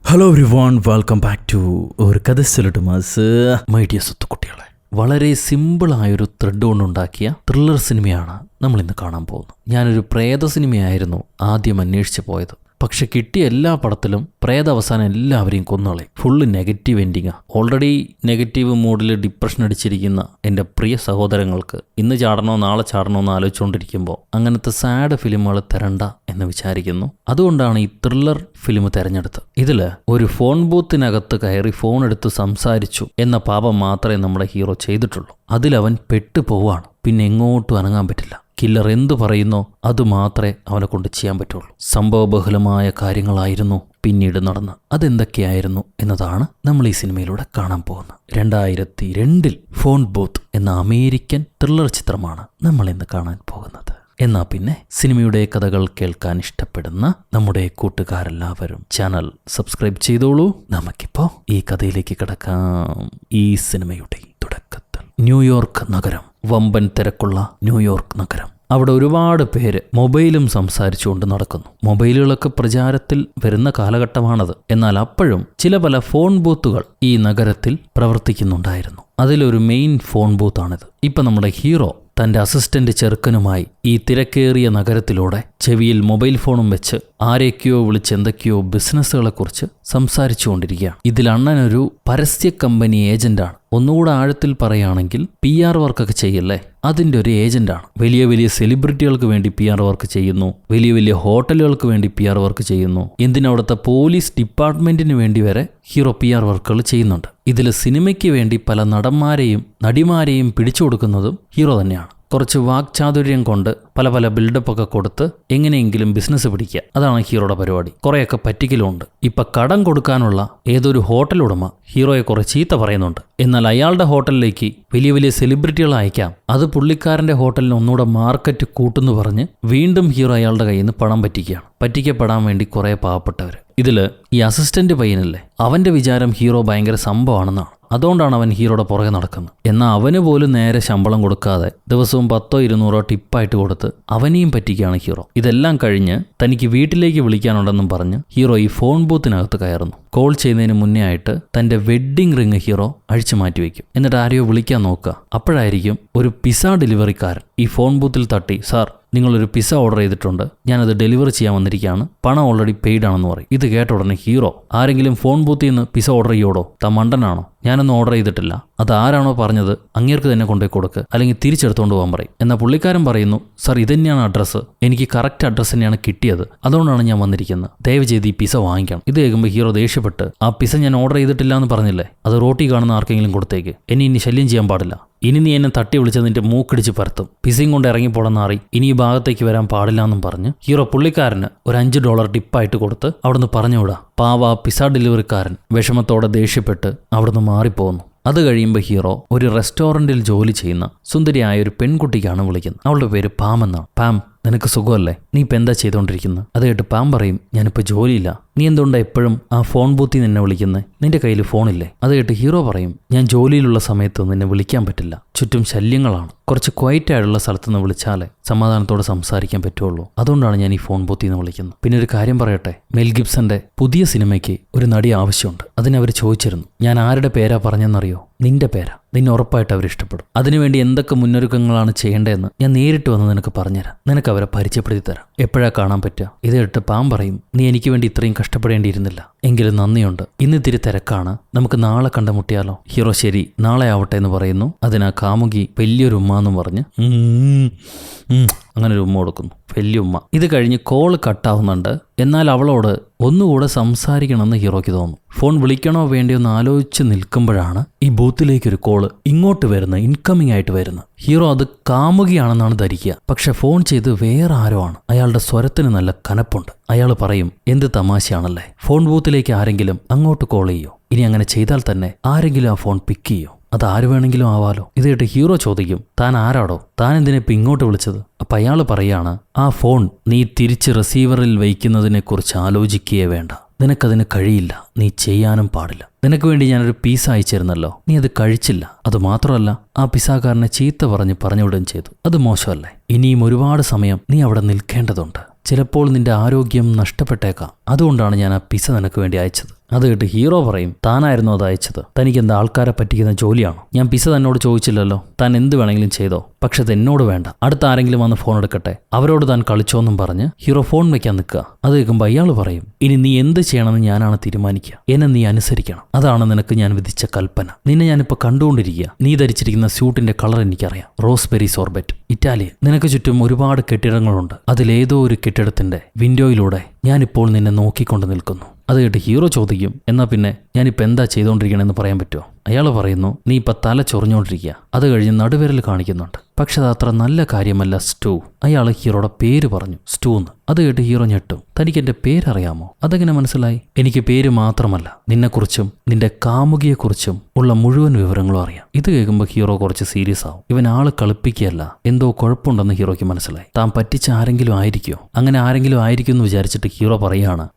Hello everyone, welcome back to ഒരു കഥ സിലട്ട് മാസ്. മൈ ഡിയർ സുത്തുക്കുട്ടികളെ, വളരെ സിമ്പിളായൊരു ത്രെഡ് കൊണ്ടുണ്ടാക്കിയ ത്രില്ലർ സിനിമയാണ് നമ്മൾ ഇന്ന് കാണാൻ പോകുന്നത്. ഞാനൊരു പ്രേത സിനിമയായിരുന്നു ആദ്യം അന്വേഷിച്ച് പോയത്. പക്ഷെ കിട്ടിയ എല്ലാ പടത്തിലും പ്രേത അവസാനം എല്ലാവരെയും കൊന്നുകളയും. ഫുള്ള് നെഗറ്റീവ് എൻഡിങ്ങാ. ഓൾറെഡി നെഗറ്റീവ് മൂഡിൽ ഡിപ്രഷൻ അടിച്ചിരിക്കുന്ന എൻ്റെ പ്രിയ സഹോദരങ്ങൾക്ക് ഇന്ന് ചാടണോ നാളെ ചാടണോ എന്ന് ആലോചിച്ചുകൊണ്ടിരിക്കുമ്പോൾ അങ്ങനത്തെ സാഡ് ഫിലിമുകൾ തരണ്ട എന്ന് വിചാരിക്കുന്നു. അതുകൊണ്ടാണ് ഈ ത്രില്ലർ ഫിലിം തിരഞ്ഞെടുത്തത്. ഇതിൽ ഒരു ഫോൺ ബൂത്തിനകത്ത് കയറി ഫോൺ എടുത്ത് സംസാരിച്ചു എന്ന പാപം മാത്രമേ നമ്മുടെ ഹീറോ ചെയ്തിട്ടുള്ളൂ. അതിലവൻ പെട്ടുപോവാണ്. പിന്നെ എങ്ങോട്ടും അനങ്ങാൻ പറ്റില്ല. കില്ലർ എന്തു പറയുന്നോ അത് മാത്രമേ അവനെ കൊണ്ട് ചെയ്യാൻ പറ്റുള്ളൂ. സംഭവബഹുലമായ കാര്യങ്ങളായിരുന്നു പിന്നീട് നടന്ന്. അതെന്തൊക്കെയായിരുന്നു എന്നതാണ് നമ്മൾ ഈ സിനിമയിലൂടെ കാണാൻ പോകുന്നത്. 2002 ഫോൺ ബൂത്ത് എന്ന അമേരിക്കൻ ത്രില്ലർ ചിത്രമാണ് നമ്മൾ ഇന്ന് കാണാൻ പോകുന്നത്. എന്നാ പിന്നെ സിനിമയുടെ കഥകൾ കേൾക്കാൻ ഇഷ്ടപ്പെടുന്ന നമ്മുടെ കൂട്ടുകാരെല്ലാവരും ചാനൽ സബ്സ്ക്രൈബ് ചെയ്തോളൂ. നമുക്കിപ്പോ ഈ കഥയിലേക്ക് കിടക്കാം. ഈ സിനിമയുടെ തുടക്കത്തിൽ ന്യൂയോർക്ക് നഗരം, വമ്പൻ തിരക്കുള്ള ന്യൂയോർക്ക് നഗരം. അവിടെ ഒരുപാട് പേര് മൊബൈലും സംസാരിച്ചുകൊണ്ട് നടക്കുന്നു. മൊബൈലുകളൊക്കെ പ്രചാരത്തിൽ വരുന്ന കാലഘട്ടമാണത്. എന്നാൽ അപ്പോഴും പല ഫോൺ ബൂത്തുകൾ ഈ നഗരത്തിൽ പ്രവർത്തിക്കുന്നുണ്ടായിരുന്നു. അതിലൊരു മെയിൻ ഫോൺ ബൂത്താണിത്. ഇപ്പം നമ്മുടെ ഹീറോ തൻ്റെ അസിസ്റ്റന്റ് ചെറുക്കനുമായി ഈ തിരക്കേറിയ നഗരത്തിലൂടെ ചെവിയിൽ മൊബൈൽ ഫോണും വെച്ച് ആരെയൊക്കെയോ വിളിച്ച് എന്തൊക്കെയോ ബിസിനസ്സുകളെക്കുറിച്ച് സംസാരിച്ചുകൊണ്ടിരിക്കുകയാണ്. ഇതിൽ അണ്ണനൊരു പരസ്യ കമ്പനി ഏജന്റാണ്. ഒന്നുകൂടെ ആഴത്തിൽ പറയുകയാണെങ്കിൽ PR വർക്കൊക്കെ ചെയ്യല്ലേ, അതിൻ്റെ ഒരു ഏജന്റാണ്. വലിയ വലിയ സെലിബ്രിറ്റികൾക്ക് വേണ്ടി PR വർക്ക് ചെയ്യുന്നു. വലിയ വലിയ ഹോട്ടലുകൾക്ക് വേണ്ടി PR വർക്ക് ചെയ്യുന്നു. എന്തിനവിടുത്തെ പോലീസ് ഡിപ്പാർട്ട്മെന്റിന് വേണ്ടി വരെ ഹീറോ PR വർക്കുകൾ ചെയ്യുന്നുണ്ട്. ഇതിൽ സിനിമയ്ക്ക് വേണ്ടി പല നടന്മാരെയും നടിമാരെയും പിടിച്ചു കൊടുക്കുന്നതും ഹീറോ തന്നെയാണ്. കുറച്ച് വാക്ചാതുര്യം കൊണ്ട് പല ബിൽഡപ്പൊക്കെ കൊടുത്ത് എങ്ങനെയെങ്കിലും ബിസിനസ് പിടിക്കുക, അതാണ് ഹീറോയുടെ പരിപാടി. കുറേയൊക്കെ പറ്റിക്കലുമുണ്ട്. ഇപ്പം കടം കൊടുക്കാനുള്ള ഏതൊരു ഹോട്ടൽ ഉടമ ഹീറോയെ കുറെ ചീത്ത പറയുന്നുണ്ട്. എന്നാൽ അയാളുടെ ഹോട്ടലിലേക്ക് വലിയ വലിയ സെലിബ്രിറ്റികളെ അയക്കാം, അത് പുള്ളിക്കാരൻ്റെ ഹോട്ടലിന് ഒന്നുകൂടെ മാർക്കറ്റ് കൂട്ടുന്നു പറഞ്ഞ് വീണ്ടും ഹീറോ അയാളുടെ കയ്യിൽ നിന്ന് പണം പറ്റിക്കുകയാണ്. പറ്റിക്കപ്പെടാൻ വേണ്ടി കുറേ പാവപ്പെട്ടവർ. ഇതിൽ ഈ അസിസ്റ്റന്റ് പയ്യനല്ലേ, അവൻ്റെ വിചാരം ഹീറോ ഭയങ്കര സംഭവമാണെന്നാണ്. അതുകൊണ്ടാണ് അവൻ ഹീറോയുടെ പുറകെ നടക്കുന്നത്. എന്നാൽ അവന് പോലും നേരെ ശമ്പളം കൊടുക്കാതെ ദിവസവും 100-200 ടിപ്പായിട്ട് കൊടുത്ത് അവനെയും പറ്റിക്കുകയാണ് ഹീറോ. ഇതെല്ലാം കഴിഞ്ഞ് തനിക്ക് വീട്ടിലേക്ക് വിളിക്കാനുണ്ടെന്നും പറഞ്ഞ് ഹീറോ ഈ ഫോൺ ബൂത്തിനകത്ത് കയറുന്നു. കോൾ ചെയ്യുന്നതിന് മുന്നേ ആയിട്ട് തൻ്റെ വെഡ്ഡിംഗ് റിങ് ഹീറോ അഴിച്ചു മാറ്റി വയ്ക്കും. എന്നിട്ട് ആരെയോ വിളിക്കാൻ നോക്കുക. അപ്പോഴായിരിക്കും ഒരു പിസ്സ ഡെലിവറിക്കാരൻ ഈ ഫോൺ ബൂത്തിൽ തട്ടി, സാർ നിങ്ങളൊരു പിസ്സ ഓർഡർ ചെയ്തിട്ടുണ്ട്, ഞാനത് ഡെലിവറി ചെയ്യാൻ വന്നിരിക്കുകയാണ്, പണം ഓൾറെഡി പെയ്ഡ് ആണെന്ന് പറയും. ഇത് കേട്ട ഉടനെ ഹീറോ, ആരെങ്കിലും ഫോൺ ബൂത്തിൽ നിന്ന് പിസ്സ ഓർഡർ ചെയ്യോടോ, താൻ മണ്ടനാണോ, ഞാനൊന്നും ഓർഡർ ചെയ്തിട്ടില്ല, അത് ആരാണോ പറഞ്ഞത് അങ്ങേർക്ക് തന്നെ കൊണ്ടുപോയി കൊടുക്ക്, അല്ലെങ്കിൽ തിരിച്ചെടുത്തുകൊണ്ട് പോകാൻ പറയും. എന്നാൽ പുള്ളിക്കാരൻ പറയുന്നു, സാർ ഇതന്നെയാണ് അഡ്രസ്സ്, എനിക്ക് കറക്റ്റ് അഡ്രസ്സ് തന്നെയാണ് കിട്ടിയത്, അതുകൊണ്ടാണ് ഞാൻ വന്നിരിക്കുന്നത്, ദയവ് ചെയ്ത് ഈ പിസ്സ വാങ്ങിക്കണം. ഇത് കേൾക്കുമ്പോൾ ഹീറോ ദേഷ്യപ്പെട്ട്, ആ പിസ്സ ഞാൻ ഓർഡർ ചെയ്തിട്ടില്ല എന്ന് പറഞ്ഞില്ലേ, അത് റോട്ടി കാണുന്ന ആർക്കെങ്കിലും കൊടുത്തേക്ക്, ഇനി ശല്യം ചെയ്യാൻ പാടില്ല, ഇനി നീ എന്നെ തട്ടി വിളിച്ചത് നിന്റെ മൂക്കിടിച്ച് പരത്തും, പിസയും കൊണ്ട് ഇറങ്ങിപ്പോടെന്നാറി ഇനി ഈ ഭാഗത്തേക്ക് വരാൻ പാടില്ല എന്നും പറഞ്ഞ് ഹീറോ പുള്ളിക്കാരന് ഒരു $5 ടിപ്പായിട്ട് കൊടുത്ത് അവിടുന്ന് പറഞ്ഞുവിടാ. പാവ പിസ്സ ഡെലിവറിക്കാരൻ വിഷമത്തോടെ ദേഷ്യപ്പെട്ട് അവിടുന്ന് മാറിപ്പോകുന്നു. അത് കഴിയുമ്പോൾ ഹീറോ ഒരു റെസ്റ്റോറൻറ്റിൽ ജോലി ചെയ്യുന്ന സുന്ദരിയായ ഒരു പെൺകുട്ടിക്കാണ് വിളിക്കുന്നത്. അവളുടെ പേര് പാം എന്നാണ്. പാം, നിനക്ക് സുഖമല്ലേ, നീ ഇപ്പം എന്താ ചെയ്തുകൊണ്ടിരിക്കുന്നത്? അത് കേട്ട് പാം പറയും, ഞാനിപ്പോൾ ജോലിയില്ല. നീ എന്തുകൊണ്ടാണ് എപ്പോഴും ആ ഫോൺ ബൂത്തിൽ നിന്നെ വിളിക്കുന്നത്? നിന്റെ കയ്യിൽ ഫോണില്ലേ? അത് കേട്ട് ഹീറോ പറയും, ഞാൻ ജോലിയിലുള്ള സമയത്ത് നിന്നെ വിളിക്കാൻ പറ്റില്ല, ചുറ്റും ശല്യങ്ങളാണ്, കുറച്ച് ക്വൈറ്റ് ആയിട്ടുള്ള സ്ഥലത്തുനിന്ന് വിളിച്ചാലേ സമാധാനത്തോടെ സംസാരിക്കാൻ പറ്റുള്ളൂ, അതുകൊണ്ടാണ് ഞാൻ ഈ ഫോൺ ബൂത്തിൽ നിന്ന് വിളിക്കുന്നത്. പിന്നെ ഒരു കാര്യം പറയട്ടെ, മെൽ ഗിബ്സന്റെ പുതിയ സിനിമയ്ക്ക് ഒരു നടി ആവശ്യമുണ്ട്. അതിനവർ ചോദിച്ചിരുന്നു. ഞാൻ ആരുടെ പേരാ പറഞ്ഞെന്നറിയോ? നിന്റെ പേരാ. നിന്നെ ഉറപ്പായിട്ട് അവർ ഇഷ്ടപ്പെടും. അതിനുവേണ്ടി എന്തൊക്കെ മുന്നൊരുക്കങ്ങളാണ് ചെയ്യേണ്ടതെന്ന് ഞാൻ നേരിട്ട് വന്ന് നിനക്ക് പറഞ്ഞുതരാം, നിനക്ക് അവരെ പരിചയപ്പെടുത്തി തരാം. എപ്പോഴാ കാണാൻ പറ്റുക? ഇത് കേട്ട് പാം പറയും, നീ എനിക്ക് വേണ്ടി ഇത്രയും കഷ്ടപ്പെടേണ്ടിയിരുന്നില്ല, എങ്കിലും നന്ദിയുണ്ട്, ഇന്ന് ഇത്തിരി തിരക്കാണ്, നമുക്ക് നാളെ കണ്ടുമുട്ടിയാലോ? ഹീറോ ശരി, നാളെ ആവട്ടെ എന്ന് പറയുന്നു. അതിനാ കാമുകി വലിയൊരു ഉമ്മ എന്നും പറഞ്ഞ് അങ്ങനെ ഒരു ഉമ്മ കൊടുക്കുന്നു, വലിയ ഉമ്മ. ഇത് കഴിഞ്ഞ് കോള് കട്ടാവുന്നുണ്ട്. എന്നാൽ അവളോട് ഒന്നുകൂടെ സംസാരിക്കണമെന്ന് ഹീറോയ്ക്ക് തോന്നുന്നു. ഫോൺ വിളിക്കണോ വേണ്ടിയോ എന്ന് ആലോചിച്ച് നിൽക്കുമ്പോഴാണ് ഈ ബൂത്തിലേക്കൊരു കോള് ഇങ്ങോട്ട് വരുന്നത്, ഇൻകമിംഗ് ആയിട്ട് വരുന്നത്. ഹീറോ അത് കാമുകിയാണെന്നാണ് ധരിക്കുക. പക്ഷെ ഫോൺ ചെയ്ത് വേറെ ആരോ ആണ്. അയാളുടെ സ്വരത്തിന് നല്ല കനപ്പുണ്ട്. അയാൾ പറയും, എന്ത് തമാശയാണല്ലേ, ഫോൺ ബൂത്തിലേക്ക് ആരെങ്കിലും അങ്ങോട്ട് കോൾ ചെയ്യോ? ഇനി അങ്ങനെ ചെയ്താൽ തന്നെ ആരെങ്കിലും ആ ഫോൺ പിക്ക് ചെയ്യോ? അത് ആര് വേണമെങ്കിലും ആവാലോ. ഇത് കേട്ട് ഹീറോ ചോദിക്കും, താൻ ആരാടോ, താൻ എന്തിനെ ഇപ്പം ഇങ്ങോട്ട് വിളിച്ചത്? അപ്പം അയാൾ പറയാണ്, ആ ഫോൺ നീ തിരിച്ച് റിസീവറിൽ വയ്ക്കുന്നതിനെ കുറിച്ച് ആലോചിക്കുകയേ വേണ്ട, നിനക്കതിന് കഴിയില്ല, നീ ചെയ്യാനും പാടില്ല. നിനക്ക് വേണ്ടി ഞാനൊരു പിസ്സ അയച്ചിരുന്നല്ലോ, നീ അത് കഴിച്ചില്ല. അതുമാത്രമല്ല, ആ പിസ്സാക്കാരനെ ചീത്ത പറഞ്ഞുവിടുകയും ചെയ്തു. അത് മോശമല്ലേ? ഇനിയും ഒരുപാട് സമയം നീ അവിടെ നിൽക്കേണ്ടതുണ്ട്. ചിലപ്പോൾ നിന്റെ ആരോഗ്യം നഷ്ടപ്പെട്ടേക്കാം. അതുകൊണ്ടാണ് ഞാൻ ആ പിസ്സ നിനക്ക് വേണ്ടി അയച്ചത്. അത് കേട്ട് ഹീറോ പറയും, താനായിരുന്നു അത് അയച്ചത്. തനിക്ക് എന്താ ആൾക്കാരെ പറ്റിക്കുന്ന ജോലിയാണോ? ഞാൻ പിസ തന്നോട് ചോദിച്ചില്ലല്ലോ. താൻ എന്ത് വേണമെങ്കിലും ചെയ്തോ, പക്ഷെ അത് എന്നോട് വേണ്ട. അടുത്ത ആരെങ്കിലും വന്ന് ഫോൺ എടുക്കട്ടെ, അവരോട് താൻ കളിച്ചോന്നും പറഞ്ഞ് ഹീറോ ഫോൺ വെക്കാൻ നിൽക്കുക. അത് കേൾക്കുമ്പോൾ അയാൾ പറയും, ഇനി നീ എന്ത് ചെയ്യണമെന്ന് ഞാനാണ് തീരുമാനിക്കുക. എന്നെ നീ അനുസരിക്കണം. അതാണ് നിനക്ക് ഞാൻ വിധിച്ച കൽപ്പന. നിന്നെ ഞാനിപ്പോൾ കണ്ടുകൊണ്ടിരിക്കുക. നീ ധരിച്ചിരിക്കുന്ന സ്യൂട്ടിന്റെ കളർ എനിക്കറിയാം, റോസ്ബെറി സോർബറ്റ്, ഇറ്റാലി. നിനക്ക് ചുറ്റും ഒരുപാട് കെട്ടിടങ്ങളുണ്ട്. അതിലേതോ ഒരു കെട്ടിടത്തിന്റെ വിൻഡോയിലൂടെ ഞാനിപ്പോൾ നിന്നെ നോക്കിക്കൊണ്ട് നിൽക്കുന്നു. അത് കേട്ട് ഹീറോ ചോദിക്കും, എന്നാ പിന്നെ ഞാനിപ്പോൾ എന്താ ചെയ്തുകൊണ്ടിരിക്കണമെന്ന് പറയാൻ പറ്റുമോ? അയാൾ പറയുന്നു, നീ ഇപ്പം തല ചൊറിഞ്ഞുകൊണ്ടിരിക്കുക. അത് കഴിഞ്ഞ് നടുവിരൽ കാണിക്കുന്നുണ്ട്. പക്ഷെ അത് അത്ര നല്ല കാര്യമല്ല സ്റ്റൂ. അയാൾ ഹീറോയുടെ പേര് പറഞ്ഞു, സ്റ്റൂ എന്ന്. അത് കേട്ട് ഹീറോ ഞെട്ടും. തനിക്ക് എൻ്റെ പേരറിയാമോ? അതെങ്ങനെ മനസ്സിലായി? എനിക്ക് പേര് മാത്രമല്ല, നിന്നെക്കുറിച്ചും നിന്റെ കാമുകിയെക്കുറിച്ചും ഉള്ള മുഴുവൻ വിവരങ്ങളും അറിയാം. ഇത് കേൾക്കുമ്പോൾ ഹീറോ കുറച്ച് സീരിയസ് ആവും. ഇവൻ ആള് കളിപ്പിക്കുകയല്ല, എന്തോ കുഴപ്പമുണ്ടെന്ന് ഹീറോയ്ക്ക് മനസ്സിലായി. താൻ പറ്റിച്ച ആരെങ്കിലും ആയിരിക്കുമോ? അങ്ങനെ ആരെങ്കിലും ആയിരിക്കും എന്ന് വിചാരിച്ചിട്ട് ഹീറോ പറയാണ്,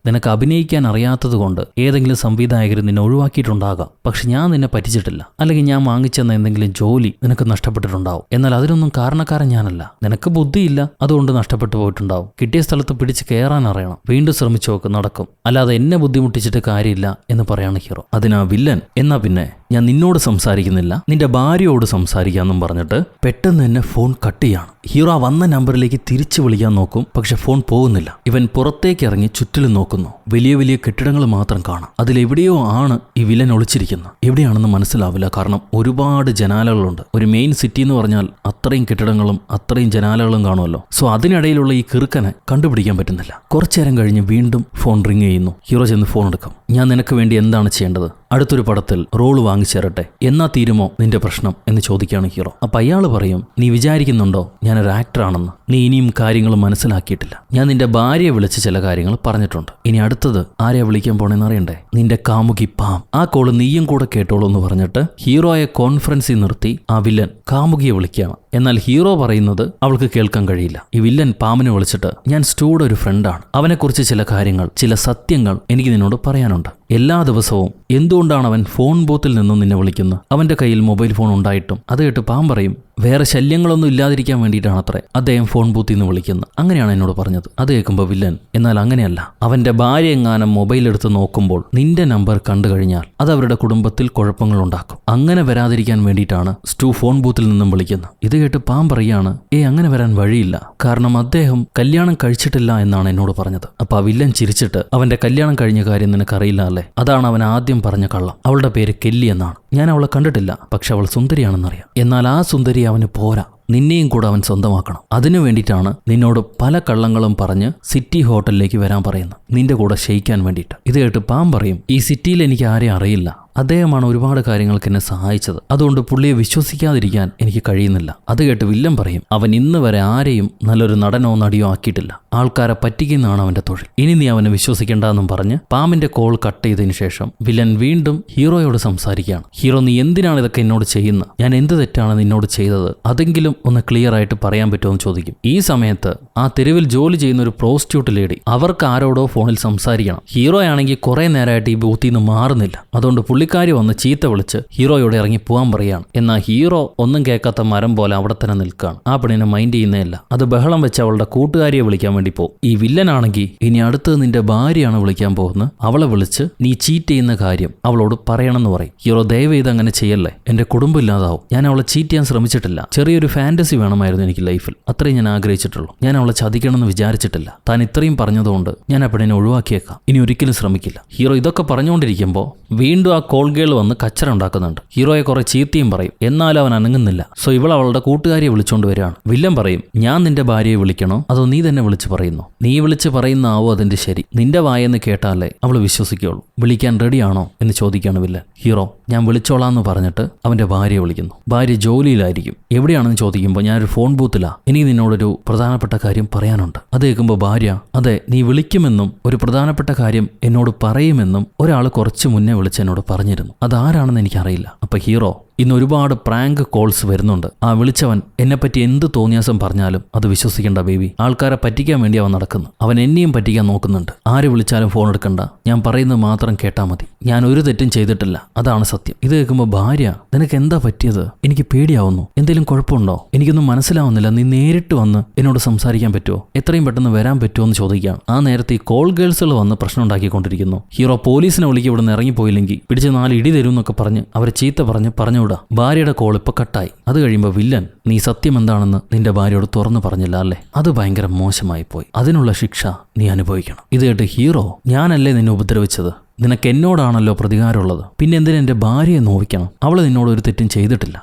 നിനക്ക് അഭിനയിക്കാൻ അറിയാത്തത് കൊണ്ട് ഏതെങ്കിലും സംവിധായകർ നിന്നെ ഒഴിവാക്കിയിട്ടുണ്ടാകാം. പക്ഷെ ഞാൻ നിന്നെ പറ്റിച്ചിട്ടില്ല. അല്ലെങ്കിൽ ഞാൻ വാങ്ങിച്ചെന്ന എന്തെങ്കിലും ജോലി നിനക്ക് നഷ്ടപ്പെട്ടിട്ടുണ്ടാവും. എന്നാൽ അതിനൊന്നും കാരണക്കാരൻ ഞാനല്ല. നിനക്ക് ബുദ്ധിയില്ല, അതുകൊണ്ട് നഷ്ടപ്പെട്ടു പോയിട്ടുണ്ടാവും. കിട്ടിയ സ്ഥലത്ത് പിടിച്ച് കയറാൻ അറിയണം. വീണ്ടും ശ്രമിച്ചു നോക്ക്, നടക്കും. അല്ലാതെ എന്നെ ബുദ്ധിമുട്ടിച്ചിട്ട് കാര്യമില്ല എന്ന് പറയാണ് ഹീറോ. അതിനാ വില്ലൻ, എന്നാ പിന്നെ ഞാൻ നിന്നോട് സംസാരിക്കുന്നില്ല, നിന്റെ ഭാര്യയോട് സംസാരിക്കാമെന്നും പറഞ്ഞിട്ട് പെട്ടെന്ന് തന്നെ ഫോൺ കട്ട് ചെയ്യാണ്. ഹീറോ വന്ന നമ്പറിലേക്ക് തിരിച്ചു വിളിക്കാൻ നോക്കും. പക്ഷെ ഫോൺ പോകുന്നില്ല. ഇവൻ പുറത്തേക്ക് ഇറങ്ങി ചുറ്റിലും നോക്കുന്നു. വലിയ വലിയ കെട്ടിടങ്ങൾ മാത്രം കാണാം. അതിലെവിടെയോ ആണ് ഈ വില്ലൻ ഒളിച്ചിരിക്കുന്നത്. എവിടെയാണെന്ന് മനസ്സിലാവില്ല. കാരണം ഒരുപാട് ജനാലകളുണ്ട്. ഒരു മെയിൻ സിറ്റി എന്ന് പറഞ്ഞാൽ അത്രയും കെട്ടിടങ്ങളും അത്രയും ജനാലകളും കാണുമല്ലോ. സോ അതിനിടയിലുള്ള ഈ കിറുക്കനെ കണ്ടുപിടിക്കാൻ പറ്റുന്നില്ല. കുറച്ചു നേരം കഴിഞ്ഞ് വീണ്ടും ഫോൺ റിങ് ചെയ്യുന്നു. ഹീറോ ചെന്ന് ഫോൺ എടുക്കും. ഞാൻ നിനക്ക് വേണ്ടി എന്താണ് ചെയ്യേണ്ടത്? അടുത്തൊരു പടത്തിൽ റോള് വാങ്ങിച്ചേരട്ടെ, എന്നാ തീരുമോ നിന്റെ പ്രശ്നം എന്ന് ചോദിക്കുകയാണ് ഹീറോ. അപ്പം അയാൾ പറയും, നീ വിചാരിക്കുന്നുണ്ടോ ഞാനൊരു ആക്ടറാണെന്ന്? നീ ഇനിയും കാര്യങ്ങൾ മനസ്സിലാക്കിയിട്ടില്ല. ഞാൻ നിന്റെ ഭാര്യയെ വിളിച്ച് ചില കാര്യങ്ങൾ പറഞ്ഞിട്ടുണ്ട്. ഇനി അടുത്തത് ആരെയാ വിളിക്കാൻ പോണെന്ന് അറിയണ്ടേ? നിന്റെ കാമുകി പാം. ആ കോള് നീയും കൂടെ കേട്ടോളൂ എന്ന് പറഞ്ഞിട്ട് ഹീറോയെ കോൺഫറൻസിൽ നിർത്തി ആ വില്ലൻ കാമുകിയെ വിളിക്കുകയാണ്. എന്നാൽ ഹീറോ പറയുന്നത് അവൾക്ക് കേൾക്കാൻ കഴിയില്ല. ഈ വില്ലൻ പാമിനെ വിളിച്ചിട്ട്, ഞാൻ സ്റ്റൂയുടെ ഒരു ഫ്രണ്ടാണ്. അവനെക്കുറിച്ച് ചില കാര്യങ്ങൾ, ചില സത്യങ്ങൾ എനിക്ക് നിന്നോട് പറയാനുണ്ട്. എല്ലാ ദിവസവും എന്തുകൊണ്ടാണ് അവൻ ഫോൺ ബൂത്തിൽ നിന്നും നിന്നെ വിളിക്കുന്നത്? അവന്റെ കയ്യിൽ മൊബൈൽ ഫോൺ ഉണ്ടായിട്ടും. അത് കേട്ട് പാം പറയും, വേറെ ശല്യങ്ങളൊന്നും ഇല്ലാതിരിക്കാൻ വേണ്ടിയിട്ടാണത്രേ അദ്ദേഹം ഫോൺ ബൂത്തിൽ നിന്ന് വിളിക്കുന്നത്. അങ്ങനെയാണ് എന്നോട് പറഞ്ഞത്. അത് കേൾക്കുമ്പോൾ വില്ലൻ, എന്നാൽ അങ്ങനെയല്ല. അവന്റെ ഭാര്യ എങ്ങാനും മൊബൈൽ എടുത്ത് നോക്കുമ്പോൾ നിന്റെ നമ്പർ കണ്ടു കഴിഞ്ഞാൽ അത് അവരുടെ കുടുംബത്തിൽ കുഴപ്പങ്ങൾ ഉണ്ടാക്കും. അങ്ങനെ വരാതിരിക്കാൻ വേണ്ടിയിട്ടാണ് സ്റ്റൂ ഫോൺ ബൂത്തിൽ നിന്നും വിളിക്കുന്നത്. ഇത് കേട്ട് പാം പറയാണ്, അങ്ങനെ വരാൻ വഴിയില്ല. കാരണം അദ്ദേഹം കല്യാണം കഴിച്ചിട്ടില്ല എന്നാണ് എന്നോട് പറഞ്ഞത്. അപ്പൊ ആ വില്ലൻ ചിരിച്ചിട്ട്, അവന്റെ കല്യാണം കഴിഞ്ഞ കാര്യം നിനക്കറിയില്ല അല്ലേ? അതാണ് അവൻ ആദ്യം പറഞ്ഞ കള്ളം. അവളുടെ പേര് കെല്ലി എന്നാണ്. ഞാൻ അവളെ കണ്ടിട്ടില്ല, പക്ഷെ അവൾ സുന്ദരിയാണെന്നറിയാം. എന്നാൽ ആ സുന്ദരി അവന് പോരാ, നിന്നെയും കൂടെ അവൻ സ്വന്തമാക്കണം. അതിനു വേണ്ടിയിട്ടാണ് നിന്നോട് പല കള്ളങ്ങളും പറഞ്ഞ് സിറ്റി ഹോട്ടലിലേക്ക് വരാൻ പറയുന്നത്, നിന്റെ കൂടെ ക്ഷയിക്കാൻ വേണ്ടിയിട്ട്. ഇത് കേട്ട് പാം പറയും, ഈ സിറ്റിയിൽ എനിക്ക് ആരെയും അറിയില്ല. അദ്ദേഹമാണ് ഒരുപാട് കാര്യങ്ങൾക്ക് എന്നെ സഹായിച്ചത്. അതുകൊണ്ട് പുള്ളിയെ വിശ്വസിക്കാതിരിക്കാൻ എനിക്ക് കഴിയുന്നില്ല. അത് കേട്ട് വില്ലൻ പറയും, അവൻ ഇന്ന് വരെ ആരെയും നല്ലൊരു നടനോ നടിയോ ആക്കിയിട്ടില്ല. ആൾക്കാരെ പറ്റിക്കുന്നതാണ് അവന്റെ തൊഴിൽ. ഇനി നീ അവനെ വിശ്വസിക്കേണ്ടെന്നും പറഞ്ഞ് പാമിന്റെ കോൾ കട്ട് ചെയ്തതിനു ശേഷം വില്ലൻ വീണ്ടും ഹീറോയോട് സംസാരിക്കുകയാണ്. ഹീറോ, നീ എന്തിനാണ് ഇതൊക്കെ എന്നോട് ചെയ്യുന്നത്? ഞാൻ എന്ത് തെറ്റാണ് നിന്നോട് ചെയ്തത്? അതെങ്കിലും ഒന്ന് ക്ലിയർ ആയിട്ട് പറയാൻ പറ്റുമോ എന്ന് ചോദിക്കും. ഈ സമയത്ത് ആ തെരുവിൽ ജോലി ചെയ്യുന്ന ഒരു പ്രോസ്റ്റിറ്റ്യൂട്ട് ലേഡി, അവർക്ക് ആരോടോ ഫോണിൽ സംസാരിക്കണം. ഹീറോ ആണെങ്കിൽ കുറെ നേരമായിട്ട് ഈ ബൂത്തിൽ നിന്ന് മാറുന്നില്ല. അതുകൊണ്ട് പുള്ളിക്കാരി വന്ന് ചീത്ത വിളിച്ച് ഹീറോയോട് ഇറങ്ങി പോകാൻ പറയുകയാണ്. എന്നാൽ ഹീറോ ഒന്നും കേൾക്കാത്ത മരം പോലെ അവിടെ തന്നെ നിൽക്കുകയാണ്. ആ പെണ്ണിനെ മൈൻഡ് ചെയ്യുന്നതല്ല. അത് ബഹളം വെച്ച് അവളുടെ കൂട്ടുകാരിയെ വിളിക്കാൻ വേണ്ടി പോകും. ഈ വില്ലനാണെങ്കിൽ ഇനി അടുത്തത് നിന്റെ ഭാര്യയാണ് വിളിക്കാൻ പോകുന്നത്. അവളെ വിളിച്ച് നീ ചീറ്റ് ചെയ്യുന്ന കാര്യം അവളോട് പറയണമെന്ന് പറയും. ഹീറോ, ദയവ് ചെയ്ത് അങ്ങനെ ചെയ്യല്ലേ, എന്റെ കുടുംബം ഇല്ലാതാവും. ഞാൻ അവളെ ചീറ്റ് ചെയ്യാൻ ശ്രമിച്ചിട്ടില്ല. ചെറിയൊരു ഫാന്റസി വേണമായിരുന്നു എനിക്ക് ലൈഫിൽ. അത്രയും ഞാൻ ആഗ്രഹിച്ചിട്ടുള്ളൂ. ഞാൻ അവളെ ചതിക്കണമെന്ന് വിചാരിച്ചിട്ടില്ല. താൻ ഇത്രയും പറഞ്ഞതുകൊണ്ട് ഞാൻ ആ പെണ്ണിനെ ഒഴിവാക്കിയേക്കാം. ഇനി ഒരിക്കലും ശ്രമിക്കില്ല. ഹീറോ ഇതൊക്കെ പറഞ്ഞുകൊണ്ടിരിക്കുമ്പോൾ വീണ്ടും ആ കോൾ ഗേൾ വന്ന് കച്ചറ ഉണ്ടാക്കുന്നുണ്ട്. ഹീറോയെ കുറെ ചീത്തയും പറയും. എന്നാലും അവൻ അനങ്ങുന്നില്ല. സോ ഇവൾ അവളുടെ കൂട്ടുകാരിയെ വിളിച്ചുകൊണ്ട് വരികയാണ്. വില്ലൻ പറയും, ഞാൻ നിന്റെ ഭാര്യയെ വിളിക്കണോ അതോ നീ തന്നെ വിളിച്ച് പറയുന്നു? നീ വിളിച്ച് പറയുന്നാവോ അതിന്റെ ശരി? നിന്റെ വായെന്ന് കേട്ടാലേ അവൾ വിശ്വസിക്കുള്ളൂ. വിളിക്കാൻ റെഡിയാണോ എന്ന് ചോദിക്കുകയാണ് വില്ലൻ. ഹീറോ, ഞാൻ വിളിച്ചോളാന്ന് പറഞ്ഞിട്ട് അവന്റെ ഭാര്യയെ വിളിക്കുന്നു. ഭാര്യ ജോലിയിലായിരിക്കും. എവിടെയാണെന്ന് ചോദിക്കുമ്പോൾ ഞാനൊരു ഫോൺ ബൂത്തിലാ, എനിക്ക് നിന്നോടൊരു പ്രധാനപ്പെട്ട കാര്യം പറയാനുണ്ട്. അത് കേൾക്കുമ്പോൾ ഭാര്യ, അതെ, നീ വിളിക്കുമെന്നും ഒരു പ്രധാനപ്പെട്ട കാര്യം എന്നോട് പറയുമെന്നും ഒരാൾ കുറച്ച് മുന്നേ വിളിച്ച് എന്നോട് പറഞ്ഞിരുന്നു. അതാരാണെന്ന് എനിക്കറിയില്ല. അപ്പൊ ഹീറോ, ഇന്ന് ഒരുപാട് പ്രാങ്ക് കോൾസ് വരുന്നുണ്ട്. ആ വിളിച്ചവൻ എന്നെപ്പറ്റി എന്ത് തോന്നിയാസം പറഞ്ഞാലും അത് വിശ്വസിക്കണ്ട ബേബി. ആൾക്കാരെ പറ്റിക്കാൻ വേണ്ടി അവൻ നടക്കുന്നു. അവൻ എന്നെയും പറ്റിക്കാൻ നോക്കുന്നുണ്ട്. ആര് വിളിച്ചാലും ഫോൺ എടുക്കണ്ട, ഞാൻ പറയുന്നത് മാത്രം കേട്ടാൽ മതി. ഞാൻ ഒരു തെറ്റും ചെയ്തിട്ടില്ല, അതാണ് സത്യം. ഇത് കേൾക്കുമ്പോൾ ഭാര്യ, നിനക്ക് എന്താ പറ്റിയത്? എനിക്ക് പേടിയാവുന്നു. എന്തെങ്കിലും കുഴപ്പമുണ്ടോ? എനിക്കൊന്നും മനസ്സിലാവുന്നില്ല. നീ നേരിട്ട് വന്ന് എന്നോട് സംസാരിക്കാൻ പറ്റുമോ? എത്രയും പെട്ടെന്ന് വരാൻ പറ്റുമോ എന്ന് ചോദിക്കുകയാണ്. ആ നേരത്തെ ഈ കോൾ ഗേൾസുകൾ വന്ന് പ്രശ്നം ഉണ്ടാക്കിക്കൊണ്ടിരിക്കുന്നു. ഹീറോ പോലീസിനെ വിളിക്ക് ഇവിടെ നിന്ന് ഇറങ്ങിപ്പോയില്ലെങ്കിൽ പിടിച്ച് 4 ഇടി തരും എന്നൊക്കെ പറഞ്ഞ് അവരെ ചീത്ത പറഞ്ഞുവിടാം. ഭാര്യയുടെ കോൾ ഇപ്പൊ കട്ടായി. അത് കഴിയുമ്പോൾ വില്ലൻ, നീ സത്യം എന്താണെന്ന് നിന്റെ ഭാര്യയോട് തുറന്നു പറഞ്ഞില്ല അല്ലേ? അത് ഭയങ്കര മോശമായി പോയി. അതിനുള്ള ശിക്ഷ നീ അനുഭവിക്കണം. ഇത് കേട്ട് ഹീറോ, ഞാനല്ലേ നിന്നെ ഉപദ്രവിച്ചത്? നിനക്ക് എന്നോടാണല്ലോ പ്രതികാരമുള്ളത്. പിന്നെ എന്തിനാ എന്റെ ഭാര്യയെ നോവിക്കണം? അവള് നിന്നോട് ഒരു തെറ്റും ചെയ്തിട്ടില്ല.